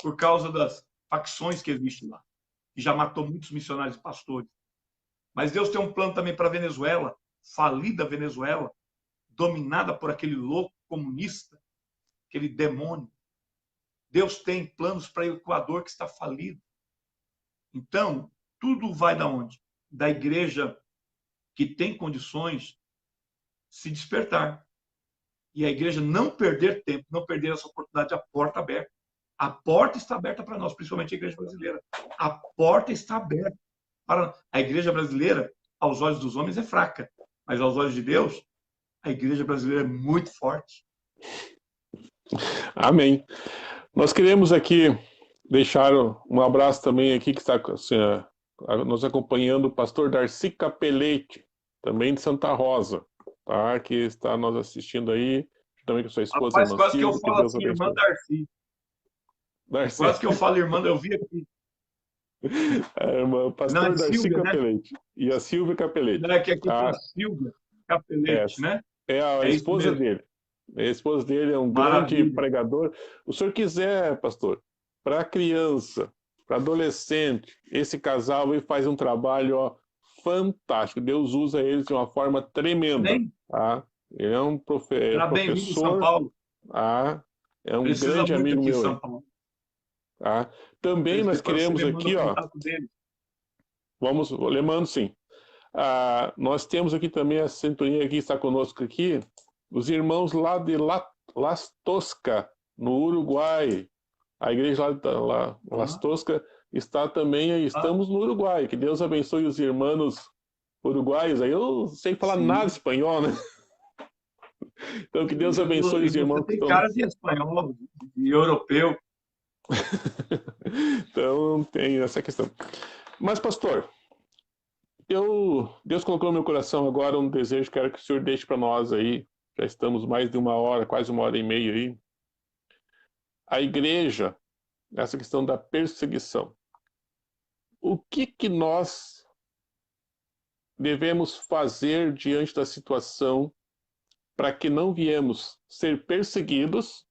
por causa das facções que existem lá, que já matou muitos missionários e pastores. Mas Deus tem um plano também para a Venezuela, falida Venezuela, dominada por aquele louco comunista, aquele demônio. Deus tem planos para o Equador, que está falido. Então, tudo vai da onde? Da igreja que tem condições se despertar. E a igreja não perder tempo, não perder essa oportunidade, a porta aberta. A porta está aberta para nós, principalmente a igreja brasileira. A porta está aberta. Para a igreja brasileira, aos olhos dos homens, é fraca. Mas aos olhos de Deus, a igreja brasileira é muito forte. Amém. Nós queremos aqui deixar um abraço também aqui que está assim, nos acompanhando, o pastor Darcy Capelete, também de Santa Rosa, tá? Que está nos assistindo aí, também com sua esposa, Rapaz, irmã quase que eu Silvia, que falo Deus assim, irmã abençoe. Darcy. Quase que eu falo irmã, eu vi aqui. O pastor Não, Darcy Silvia, Capelete, né? E a Silvia Capelete. Não, é que aqui tem a Silvia Capelete, né? É a esposa dele. A esposa dele é um grande pregador. O senhor quiser, pastor, para criança, para adolescente, esse casal aí faz um trabalho fantástico. Deus usa eles de uma forma tremenda. Tá? Ele é um professor. Em São Paulo. É um Precisa grande muito amigo aqui meu. Em São Paulo. Tá? Também nós queremos aqui, ó. Vamos, le mando sim. Nós temos aqui também a sintonia que está conosco aqui, os irmãos lá de Las Tosca, no Uruguai. A igreja lá de Las Tosca está também aí. Estamos no Uruguai. Que Deus abençoe os irmãos uruguaios. Aí eu não sei falar nada espanhol, né? Então que Deus abençoe os irmãos que estão... Tem cara de espanhol, de europeu. Então tem essa questão. Mas, pastor, Deus colocou no meu coração agora um desejo, quero que o senhor deixe para nós aí. Já estamos mais de 1 hora, quase 1 hora e meia aí. A igreja, essa questão da perseguição. O que nós devemos fazer diante da situação para que não viemos ser perseguidos,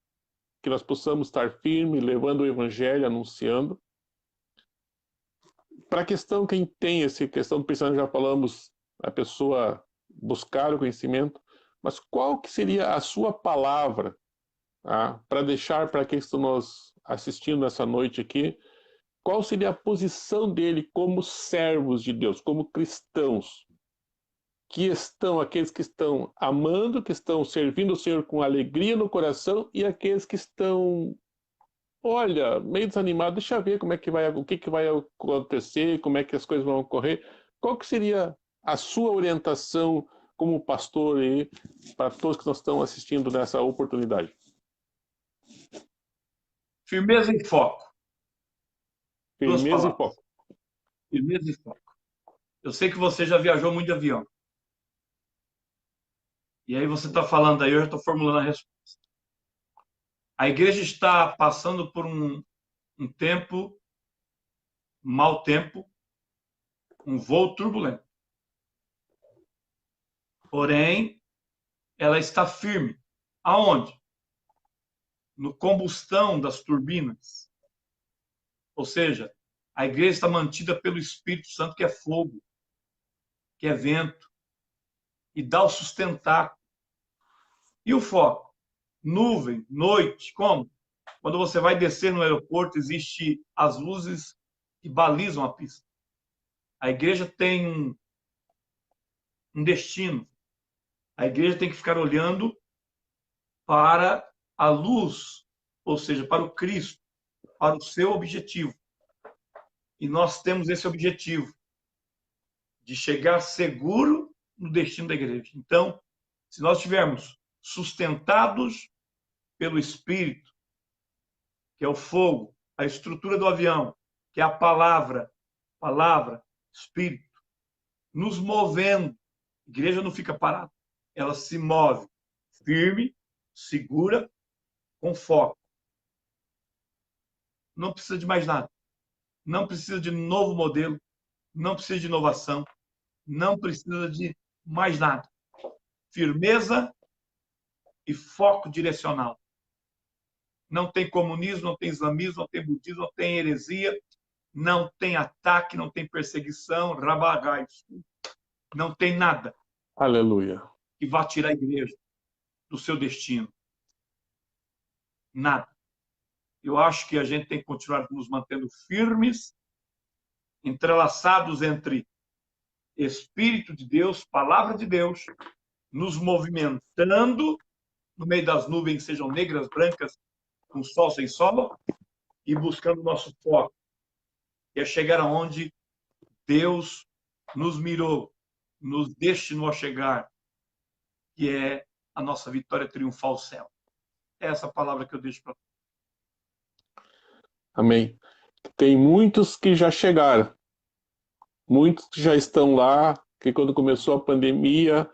que nós possamos estar firmes, levando o evangelho, anunciando? Para a questão, quem tem essa questão do pensamento, já falamos, a pessoa buscar o conhecimento, mas qual que seria a sua palavra para deixar para quem estão nos assistindo nessa noite aqui, qual seria a posição dele como servos de Deus, como cristãos, aqueles que estão amando, que estão servindo o Senhor com alegria no coração, e aqueles que estão, olha, meio desanimado, deixa eu ver o que vai acontecer, como é que as coisas vão ocorrer. Qual que seria a sua orientação como pastor aí para todos que nós estão assistindo nessa oportunidade? Firmeza e foco. Firmeza e foco. Firmeza e foco. Eu sei que você já viajou muito de avião. E aí você está falando aí, eu já estou formulando a resposta. A igreja está passando por um tempo, mau tempo, um voo turbulento. Porém, ela está firme. Aonde? No combustão das turbinas. Ou seja, a igreja está mantida pelo Espírito Santo, que é fogo, que é vento, e dá o sustentáculo. E o foco? Nuvem, noite, como? Quando você vai descer no aeroporto, existem as luzes que balizam a pista. A igreja tem um destino. A igreja tem que ficar olhando para a luz ou seja, para o Cristo, para o seu objetivo. E nós temos esse objetivo de chegar seguro no destino da igreja. Então, se nós estivermos sustentados pelo Espírito, que é o fogo, a estrutura do avião, que é a palavra, Espírito, nos movendo, a igreja não fica parada, ela se move firme, segura, com foco. Não precisa de mais nada. Não precisa de novo modelo, não precisa de inovação, não precisa de mais nada. Firmeza e foco direcional. Não tem comunismo, não tem islamismo, não tem budismo, não tem heresia, não tem ataque, não tem perseguição, rabagais. Não tem nada. Aleluia. Que vá tirar a igreja do seu destino. Nada. Eu acho que a gente tem que continuar nos mantendo firmes, entrelaçados entre Espírito de Deus, Palavra de Deus, nos movimentando no meio das nuvens, sejam negras, brancas, com sol, sem sol, e buscando o nosso foco, que é chegar aonde Deus nos mirou, nos destinou a chegar, que é a nossa vitória triunfal ao céu. É essa palavra que eu deixo para você. Amém. Tem muitos que já chegaram, muitos que já estão lá, que quando começou a pandemia,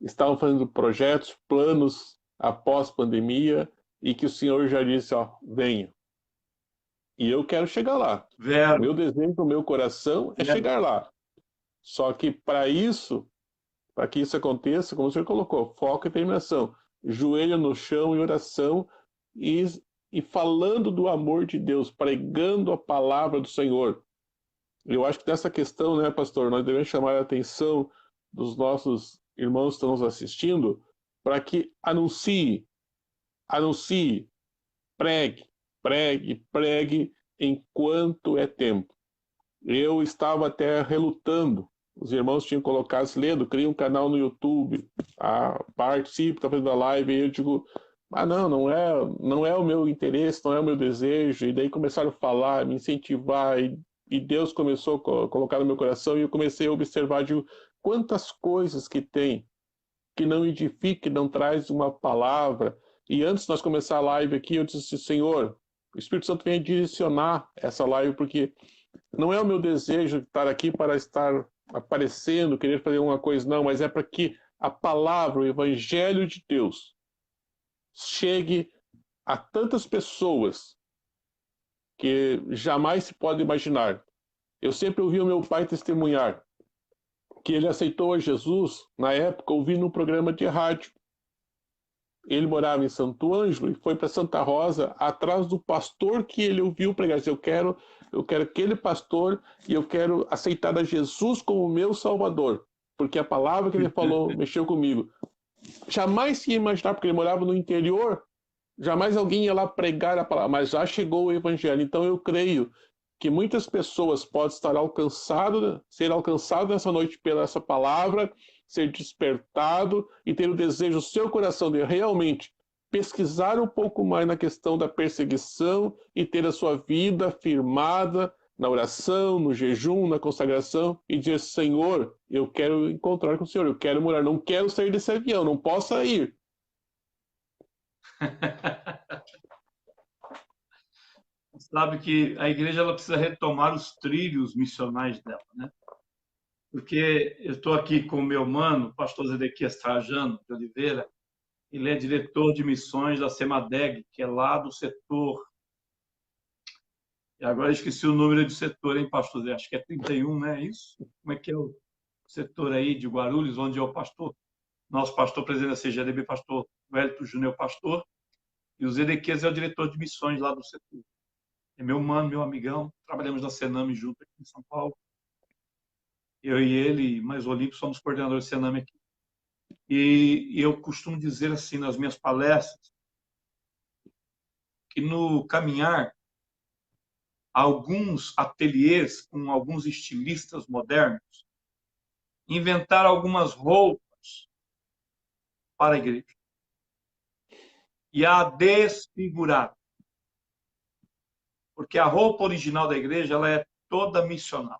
estavam fazendo projetos, planos após pandemia, e que o Senhor já disse, ó, venha. E eu quero chegar lá. Vero. Meu desejo, o meu coração é chegar lá. Só que para que isso aconteça, como o senhor colocou, foco e determinação, joelho no chão em oração e falando do amor de Deus, pregando a palavra do Senhor. Eu acho que nessa questão, né, pastor, nós devemos chamar a atenção dos nossos irmãos que estão nos assistindo para que anuncie, pregue enquanto é tempo. Eu estava até relutando. Os irmãos tinham colocado, lendo, cria um canal no YouTube, participe, está fazendo a live, e eu digo, não é o meu interesse, não é o meu desejo, e daí começaram a falar, me incentivar, e Deus começou a colocar no meu coração, e eu comecei a observar, digo, quantas coisas que tem, que não edifica, que não traz uma palavra, e antes de nós começar a live aqui, eu disse, Senhor, o Espírito Santo vem direcionar essa live, porque não é o meu desejo estar aqui para estar aparecendo, querer fazer alguma coisa, não, mas é para que a palavra, o Evangelho de Deus, chegue a tantas pessoas que jamais se pode imaginar. Eu sempre ouvi o meu pai testemunhar que ele aceitou a Jesus, na época, ouvindo um programa de rádio. Ele morava em Santo Ângelo e foi para Santa Rosa atrás do pastor que ele ouviu pregar. Eu quero aquele pastor e eu quero aceitar a Jesus como meu Salvador, porque a palavra que ele falou mexeu comigo. Jamais se ia imaginar, porque ele morava no interior, jamais alguém ia lá pregar a palavra, mas já chegou o Evangelho. Então eu creio que muitas pessoas podem estar ser alcançadas nessa noite pela essa palavra, ser despertado e ter o desejo no seu coração de realmente pesquisar um pouco mais na questão da perseguição e ter a sua vida firmada na oração, no jejum, na consagração e dizer, Senhor, eu quero encontrar com o Senhor, eu quero morar, não quero sair desse avião, não posso sair. Sabe que a igreja ela precisa retomar os trilhos missionais dela, né? Porque eu estou aqui com o meu mano, o pastor Zedequias Trajano de Oliveira, ele é diretor de missões da Semadeg, que é lá do setor. E agora eu esqueci o número do setor, hein, pastor Zé? Acho que é 31, não é isso? Como é que é o setor aí de Guarulhos, onde é o pastor? Nosso pastor presidente da CGDB, pastor Wellington Júnior, pastor. E o Zedequias é o diretor de missões lá do setor. É meu mano, meu amigão. Trabalhamos na Sename junto aqui em São Paulo. Eu e ele, mais o Olímpio, somos coordenadores do Sename aqui. E eu costumo dizer assim nas minhas palestras que no caminhar, alguns ateliês com alguns estilistas modernos inventaram algumas roupas para a igreja e a desfigurar. Porque a roupa original da igreja ela é toda missional.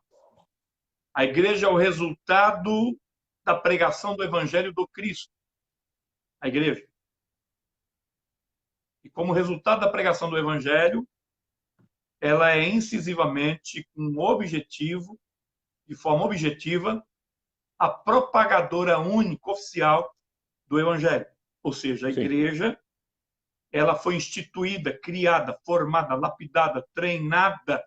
A igreja é o resultado da pregação do evangelho do Cristo. A igreja. E como resultado da pregação do evangelho, ela é incisivamente, com objetivo, de forma objetiva, a propagadora única, oficial do evangelho. Ou seja, a igreja, ela foi instituída, criada, formada, lapidada, treinada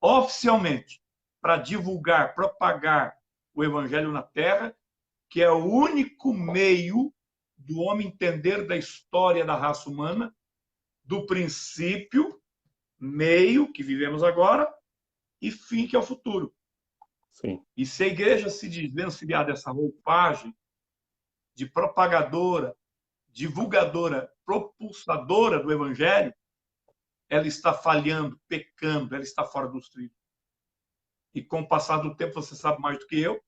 oficialmente para divulgar, propagar o evangelho na terra, que é o único meio do homem entender da história da raça humana, do princípio, meio, que vivemos agora, e fim, que é o futuro. Sim. E se a igreja se desvencilhar dessa roupagem de propagadora, divulgadora, propulsadora do evangelho, ela está falhando, pecando, ela está fora dos trilhos. E com o passar do tempo, você sabe mais do que eu,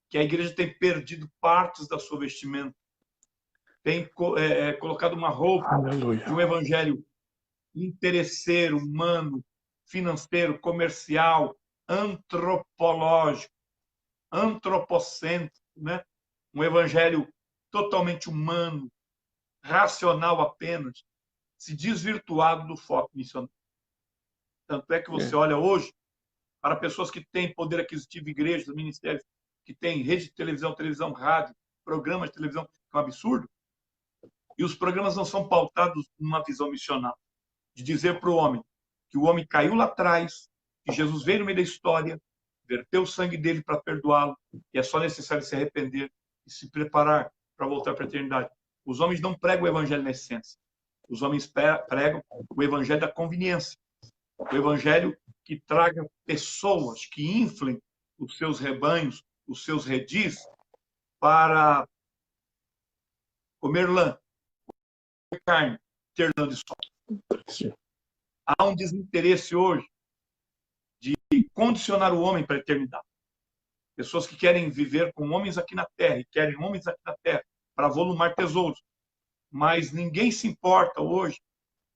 que a igreja tem perdido partes da sua vestimenta, tem colocado uma roupa Aleluia. de um evangelho interesseiro, humano, financeiro, comercial, antropológico, antropocêntrico, né? Um evangelho totalmente humano, racional apenas, se desvirtuado do foco missionário. Tanto é que você olha hoje para pessoas que têm poder aquisitivo, igrejas, ministérios, que têm rede de televisão, televisão, rádio, programas de televisão, que é um absurdo, e os programas não são pautados numa visão missional, de dizer para o homem que o homem caiu lá atrás, que Jesus veio no meio da história, verteu o sangue dele para perdoá-lo, e é só necessário se arrepender e se preparar para voltar para a eternidade. Os homens não pregam o evangelho na essência. Os homens pregam o evangelho da conveniência. O evangelho que traga pessoas, que inflem os seus rebanhos, os seus redis, para comer lã, comer carne, ter lã de sol. Há um desinteresse hoje de condicionar o homem para a eternidade. Pessoas que querem viver com homens aqui na terra, e querem homens aqui na terra, para volumar tesouros. Mas ninguém se importa hoje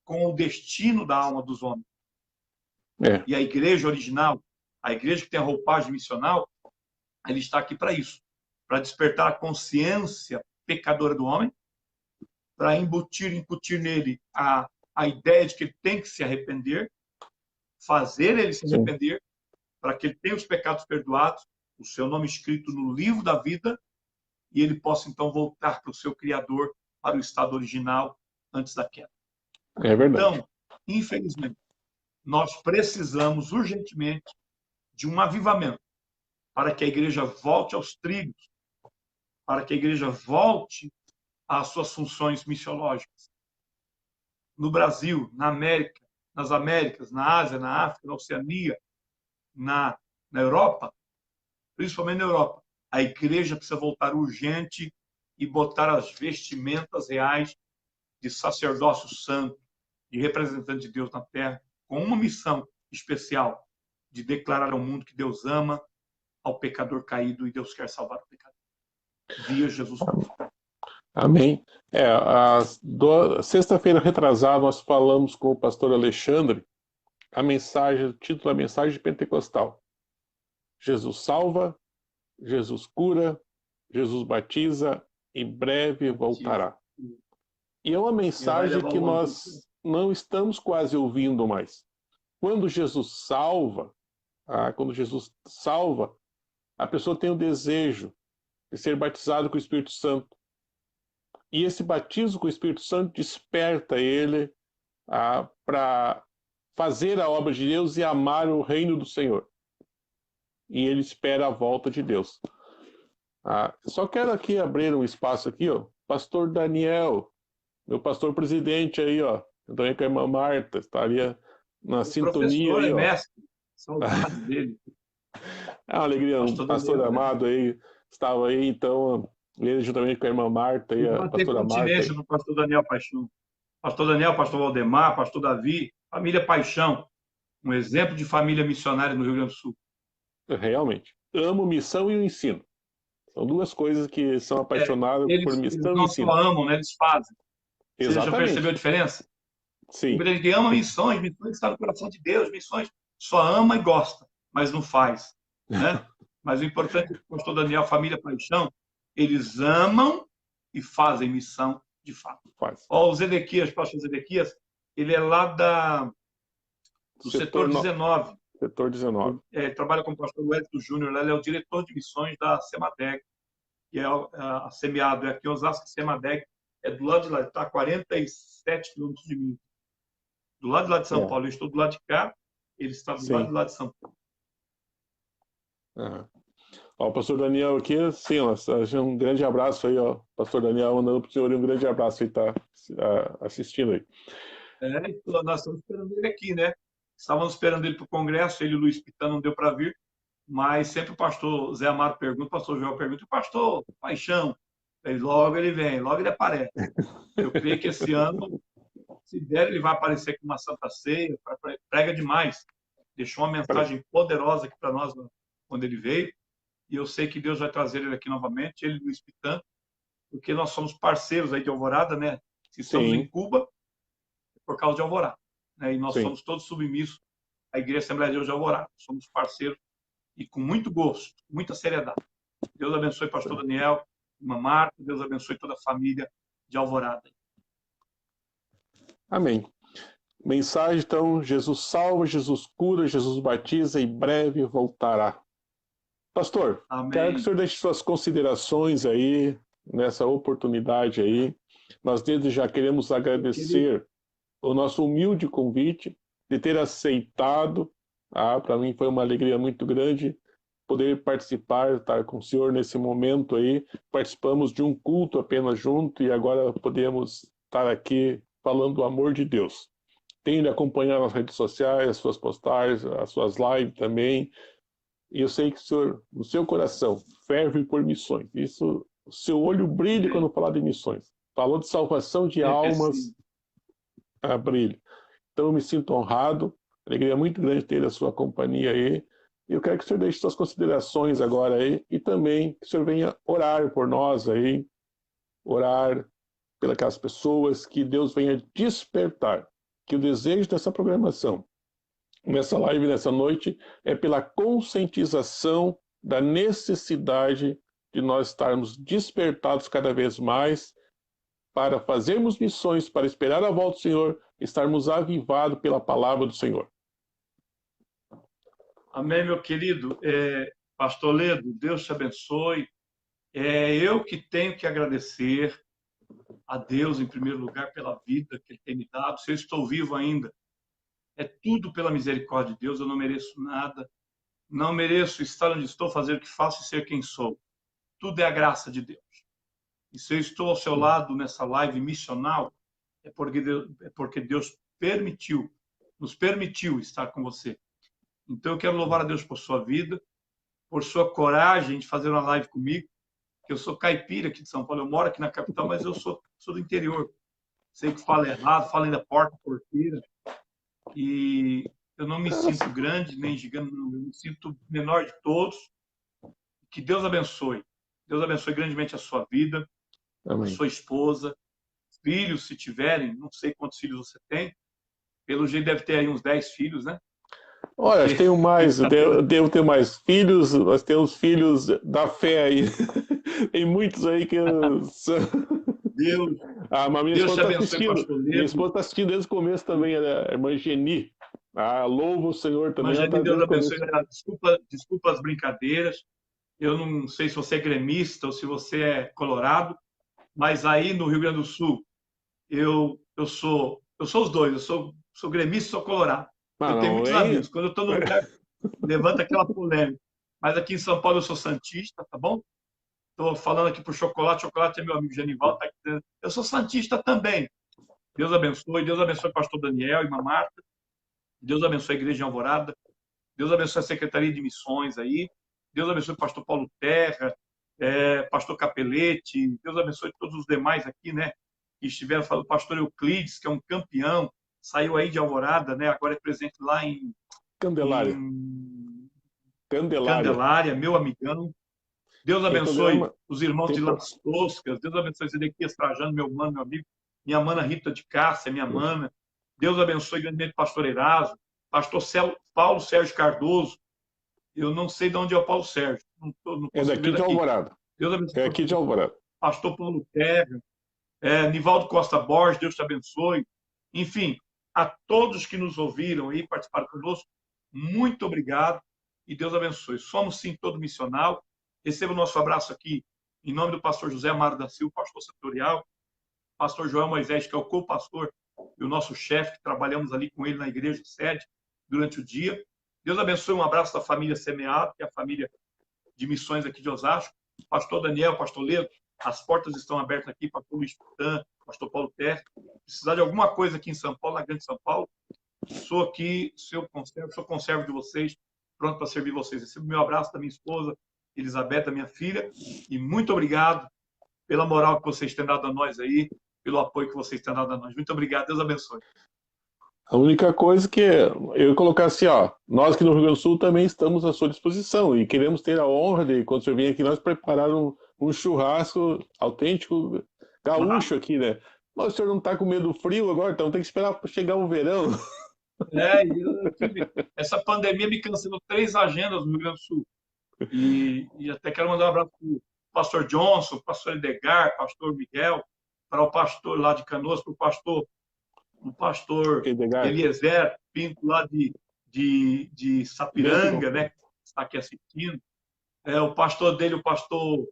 com o destino da alma dos homens. E a igreja original, a igreja que tem a roupagem missional, ela está aqui para isso, para despertar a consciência pecadora do homem, para incutir nele a ideia de que ele tem que se arrepender, fazer ele se arrepender, para que ele tenha os pecados perdoados, o seu nome escrito no livro da vida, e ele possa então voltar para o seu Criador, para o estado original, antes da queda. É verdade. Então, infelizmente, nós precisamos urgentemente de um avivamento para que a igreja volte aos trilhos, para que a igreja volte às suas funções missiológicas. No Brasil, na América, nas Américas, na Ásia, na África, na Oceania, na Europa, principalmente na Europa, a igreja precisa voltar urgente e botar as vestimentas reais de sacerdócio santo, de representante de Deus na terra, com uma missão especial de declarar ao mundo que Deus ama ao pecador caído e Deus quer salvar o pecador. Via Jesus Cristo. Amém. Sexta-feira retrasada nós falamos com o pastor Alexandre o título da mensagem pentecostal. Jesus salva, Jesus cura, Jesus batiza, em breve voltará. E é uma mensagem que nós não estamos quase ouvindo mais. Quando Jesus salva, a pessoa tem o desejo de ser batizado com o Espírito Santo. E esse batismo com o Espírito Santo desperta ele para fazer a obra de Deus e amar o reino do Senhor. E ele espera a volta de Deus. Só quero aqui abrir um espaço aqui, ó. Pastor Daniel, meu pastor presidente aí, ó. Eu também com a irmã Marta, estaria na sintonia aí, ó. Mestre, saudade dele. É uma alegria, um pastor amado aí, estava aí, então, ele juntamente com a irmã Marta e a pastora Marta. No pastor Daniel Paixão. Pastor Daniel, pastor Valdemar, pastor Davi, família Paixão. Um exemplo de família missionária no Rio Grande do Sul. Realmente. Amo missão e o ensino. São duas coisas que são apaixonadas por missão e ensino. Eles não só amam, né? Eles fazem. Exatamente. Você já percebeu a diferença? Sim. Tem que ama missões está no coração de Deus, missões só ama e gosta, mas não faz, né? Mas o importante é que o pastor Daniel, Família Paixão, eles amam e fazem missão de fato. Faz. Ó, o Zedequias, pastor Zedequias, ele é lá do setor 19. Setor 19. Trabalha com o pastor Wellington Júnior, ele é o diretor de missões da Semadec, que é a SEMEADO, é aqui em Osasco. Semadec é do lado de lá, está a 47 quilômetros de mim. Do lado de lá de São Paulo, eu estou do lado de cá, ele está do lado de lá de São Paulo. Ó, o pastor Daniel aqui, sim, ó, um grande abraço aí, ó. Pastor Daniel mandando para o senhor um grande abraço aí, tá assistindo aí. Nós estamos esperando ele aqui, né? Estávamos esperando ele para o congresso, ele e o Luiz Pitã não deu para vir, mas sempre o pastor Zé Amaro pergunta, o pastor Joel pergunta, o pastor Paixão, logo ele vem, logo ele aparece. Eu creio que esse ano, se der, ele vai aparecer com uma Santa Ceia, prega demais. Deixou uma mensagem poderosa aqui para nós quando ele veio, e eu sei que Deus vai trazer ele aqui novamente, ele e o Luiz Pitã, porque nós somos parceiros aí de Alvorada, né? Se estamos em Cuba, é por causa de Alvorada, né? E nós somos todos submissos à Igreja Assembleia de Deus de Alvorada. Somos parceiros e com muito gosto, muita seriedade. Deus abençoe o pastor Daniel, irmã Marta, Deus abençoe toda a família de Alvorada. Amém. Mensagem, então, Jesus salva, Jesus cura, Jesus batiza e breve voltará. Pastor, amém. Quero que o senhor deixe suas considerações aí, nessa oportunidade aí. Nós desde já queremos agradecer o nosso humilde convite de ter aceitado. Para mim foi uma alegria muito grande poder participar, estar com o senhor nesse momento aí. Participamos de um culto apenas junto e agora podemos estar aqui falando do amor de Deus. Tenho de acompanhar nas redes sociais, as suas postagens, as suas lives também. E eu sei que o senhor, no seu coração, ferve por missões. Isso, o seu olho brilha quando fala de missões. Falou de salvação de almas, brilha. Então eu me sinto honrado, alegria muito grande ter a sua companhia aí. E eu quero que o senhor deixe suas considerações agora aí e também que o senhor venha orar por nós aí, orar pelas pessoas, que Deus venha despertar, que o desejo dessa programação, nessa live, nessa noite, é pela conscientização da necessidade de nós estarmos despertados cada vez mais para fazermos missões, para esperar a volta do Senhor, estarmos avivados pela palavra do Senhor. Amém, meu querido. Pastor Ledo, Deus te abençoe. Eu que tenho que agradecer a Deus, em primeiro lugar, pela vida que Ele tem me dado. Se eu estou vivo ainda, é tudo pela misericórdia de Deus. Eu não mereço nada. Não mereço estar onde estou, fazer o que faço e ser quem sou. Tudo é a graça de Deus. E se eu estou ao seu lado nessa live missional, é porque Deus nos permitiu estar com você. Então eu quero louvar a Deus por sua vida, por sua coragem de fazer uma live comigo, que eu sou caipira aqui de São Paulo, eu moro aqui na capital, mas eu sou do interior. Sei que falo errado, falo ainda porta-porteira, e eu não me sinto grande nem gigante, não. Eu me sinto menor de todos. Que Deus abençoe. Deus abençoe grandemente a sua vida, Amém. A sua esposa, filhos, se tiverem, não sei quantos filhos você tem, pelo jeito deve ter aí uns 10 filhos, né? Olha, eu tenho mais, eu devo ter mais filhos, nós temos filhos da fé aí. Tem muitos aí que... Deus, Deus te abençoe, pastor Ledo. Minha esposa está assistindo desde o começo também, a irmã Geni. Louva o Senhor também. Irmã Geni, Deus abençoe. Desculpa as brincadeiras. Eu não sei se você é gremista ou se você é colorado, mas aí no Rio Grande do Sul, eu sou os dois. Eu sou gremista e sou colorado. Eu tenho muitos amigos. Quando eu estou no lugar, levanta aquela polêmica. Mas aqui em São Paulo eu sou santista, tá bom? Estou falando aqui para o Chocolate. Chocolate é meu amigo Genival. Tá aqui dentro. Eu sou santista também. Deus abençoe. Deus abençoe o pastor Daniel e irmã Marta. Deus abençoe a Igreja de Alvorada. Deus abençoe a Secretaria de Missões aí. Deus abençoe o pastor Paulo Terra, pastor Capelete. Deus abençoe todos os demais aqui, né? Que estiveram falando. O pastor Euclides, que é um campeão, saiu aí de Alvorada, né? Agora é presente lá em Candelária, meu amigão. Deus abençoe os irmãos de Las Toscas. Deus abençoe Zedequias Trajano, meu mano, meu amigo. Minha mana Rita de Cássia, minha mana. Deus abençoe grandemente o pastor Eraso, pastor Paulo Sérgio Cardoso. Eu não sei de onde é o Paulo Sérgio, não É consigo daqui ver de daqui. Alvorada. Deus É abençoe aqui de Alvorada. pastor Paulo Terra, Nivaldo Costa Borges, Deus te abençoe. Enfim, a todos que nos ouviram e participaram conosco, muito obrigado e Deus abençoe. Somos, sim, todo missional. Receba o nosso abraço aqui em nome do pastor José Amaro da Silva, pastor setorial, pastor Joel Moisés, que é o co-pastor e o nosso chefe, que trabalhamos ali com ele na igreja sede durante o dia. Deus abençoe, um abraço da família Semeado, que é a família de missões aqui de Osasco. Pastor Daniel, pastor Ledo, as portas estão abertas aqui, pastor Luiz Putan, pastor Paulo Terra. Precisar de alguma coisa aqui em São Paulo, na Grande São Paulo, sou aqui, sou conservo de vocês, pronto para servir vocês. Recebo o meu abraço da minha esposa, Elizabeth, da minha filha, e muito obrigado pela moral que vocês têm dado a nós aí, pelo apoio que vocês têm dado a nós. Muito obrigado, Deus abençoe. A única coisa que eu ia colocar assim, ó, nós aqui no Rio Grande do Sul também estamos à sua disposição e queremos ter a honra de, quando o senhor vier aqui, nós preparar um churrasco autêntico gaúcho aqui, né? Mas o senhor não está com medo do frio agora, então tem que esperar chegar o verão. Essa pandemia me cancelou 3 agendas no Rio Grande do Sul. E até quero mandar um abraço para o pastor Johnson, pastor Edgar, pastor Miguel, para o pastor lá de Canoas, para o pastor Edgar. Eliezer Pinto, lá de Sapiranga, né, que está aqui assistindo. O pastor dele, o pastor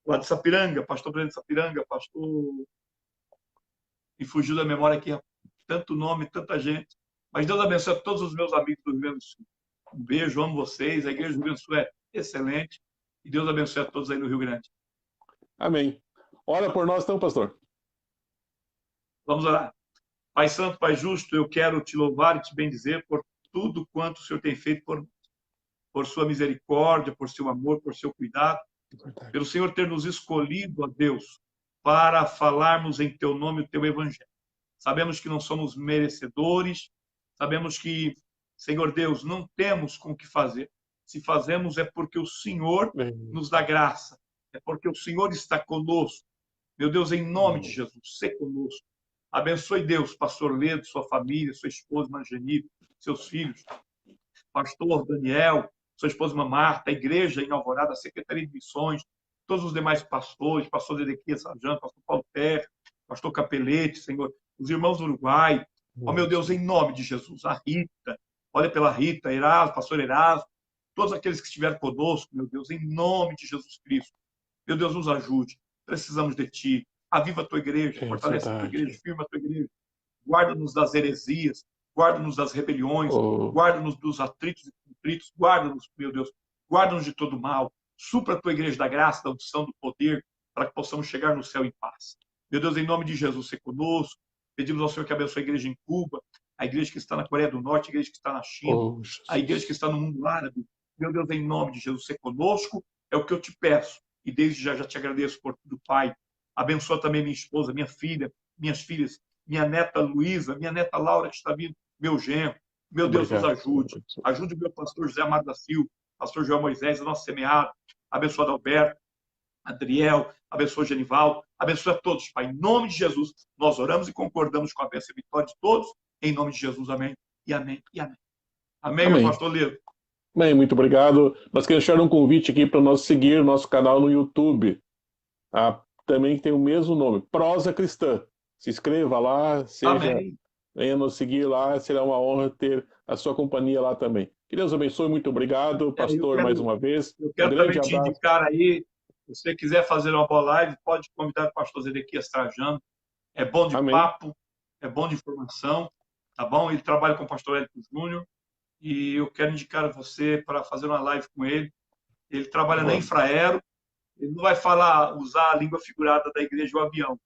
lá de Sapiranga, pastor Breno de Sapiranga, pastor... E fugiu da memória aqui, tanto nome, tanta gente. Mas Deus abençoe a todos os meus amigos do Rio Grande do Sul. Um beijo, amo vocês. A igreja do Rio Grande do Sul é excelente. E Deus abençoe a todos aí no Rio Grande. Amém. Ora por nós então, pastor. Vamos orar. Pai Santo, Pai Justo, eu quero te louvar e te bendizer por tudo quanto o Senhor tem feito por sua misericórdia, por seu amor, por seu cuidado, pelo Senhor ter nos escolhido, ó Deus, para falarmos em teu nome o teu evangelho. Sabemos que não somos merecedores, sabemos que, Senhor Deus, não temos com o que fazer. Se fazemos é porque o Senhor nos dá graça, é porque o Senhor está conosco. Meu Deus, em nome de Jesus, sê conosco. Abençoe, Deus, pastor Ledo, sua família, sua esposa Margeni, seus filhos, pastor Daniel, sua esposa Marta, a igreja em Alvorada, a Secretaria de Missões, todos os demais pastores, pastor Ezequiel Sargento, pastor Paulo Terra, pastor Capelete, Senhor, os irmãos do Uruguai. Ó, meu Deus, em nome de Jesus, a Rita, olha pela Rita, Eraso, pastor Eraso, todos aqueles que estiveram conosco, meu Deus, em nome de Jesus Cristo. Meu Deus, nos ajude. Precisamos de Ti. Aviva a Tua igreja, fortalece a Tua igreja, firma a Tua igreja. Guarda-nos das heresias, guarda-nos das rebeliões, guarda-nos dos atritos e conflitos, guarda-nos, meu Deus, guarda-nos de todo mal. Supra a Tua igreja da graça, da unção, do poder, para que possamos chegar no céu em paz. Meu Deus, em nome de Jesus, ser conosco. Pedimos ao Senhor que abençoe a igreja em Cuba, a igreja que está na Coreia do Norte, a igreja que está na China, a igreja que está no mundo árabe. Meu Deus, em nome de Jesus, ser conosco, é o que eu te peço. E desde já te agradeço por tudo, Pai. Abençoa também minha esposa, minha filha, minhas filhas, minha neta Luísa, minha neta Laura, que está vindo, meu genro. Meu Deus, nos ajude. Ajude o meu pastor José Amado da Silva, pastor João Moisés, o nosso semeado. Abençoa Adalberto, Adriel, abençoa Genivaldo, abençoa a todos, Pai. Em nome de Jesus, nós oramos e concordamos com a bênção e vitória de todos. Em nome de Jesus, amém. E amém, e amém. Amém, meu pastor Ledo. Bem, muito obrigado. Nós queremos deixar um convite aqui para nós seguir nosso canal no YouTube. Também tem o mesmo nome, Prosa Cristã. Se inscreva lá, venha nos seguir lá, será uma honra ter a sua companhia lá também. Que Deus abençoe, muito obrigado, pastor, mais uma vez. Eu quero também te indicar aí, se você quiser fazer uma boa live, pode convidar o pastor Zedequias Trajano. É bom de papo, é bom de informação, tá bom? Ele trabalha com o pastor Hélio Júnior e eu quero indicar você para fazer uma live com ele. Ele trabalha na Infraero. Ele não vai usar a língua figurada da igreja, o avião.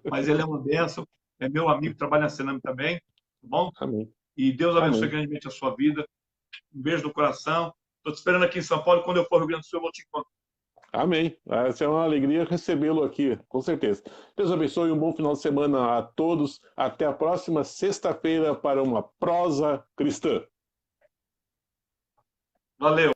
Mas ele é uma bênção, é meu amigo, trabalha na Sename também, tá bom? Amém. E Deus abençoe grandemente a sua vida. Um beijo no coração. Estou te esperando aqui em São Paulo. Quando eu for ao Rio Grande do Sul, eu vou te encontrar. Amém. Vai ser uma alegria recebê-lo aqui, com certeza. Deus abençoe, um bom final de semana a todos. Até a próxima sexta-feira para uma prosa cristã. Valeu.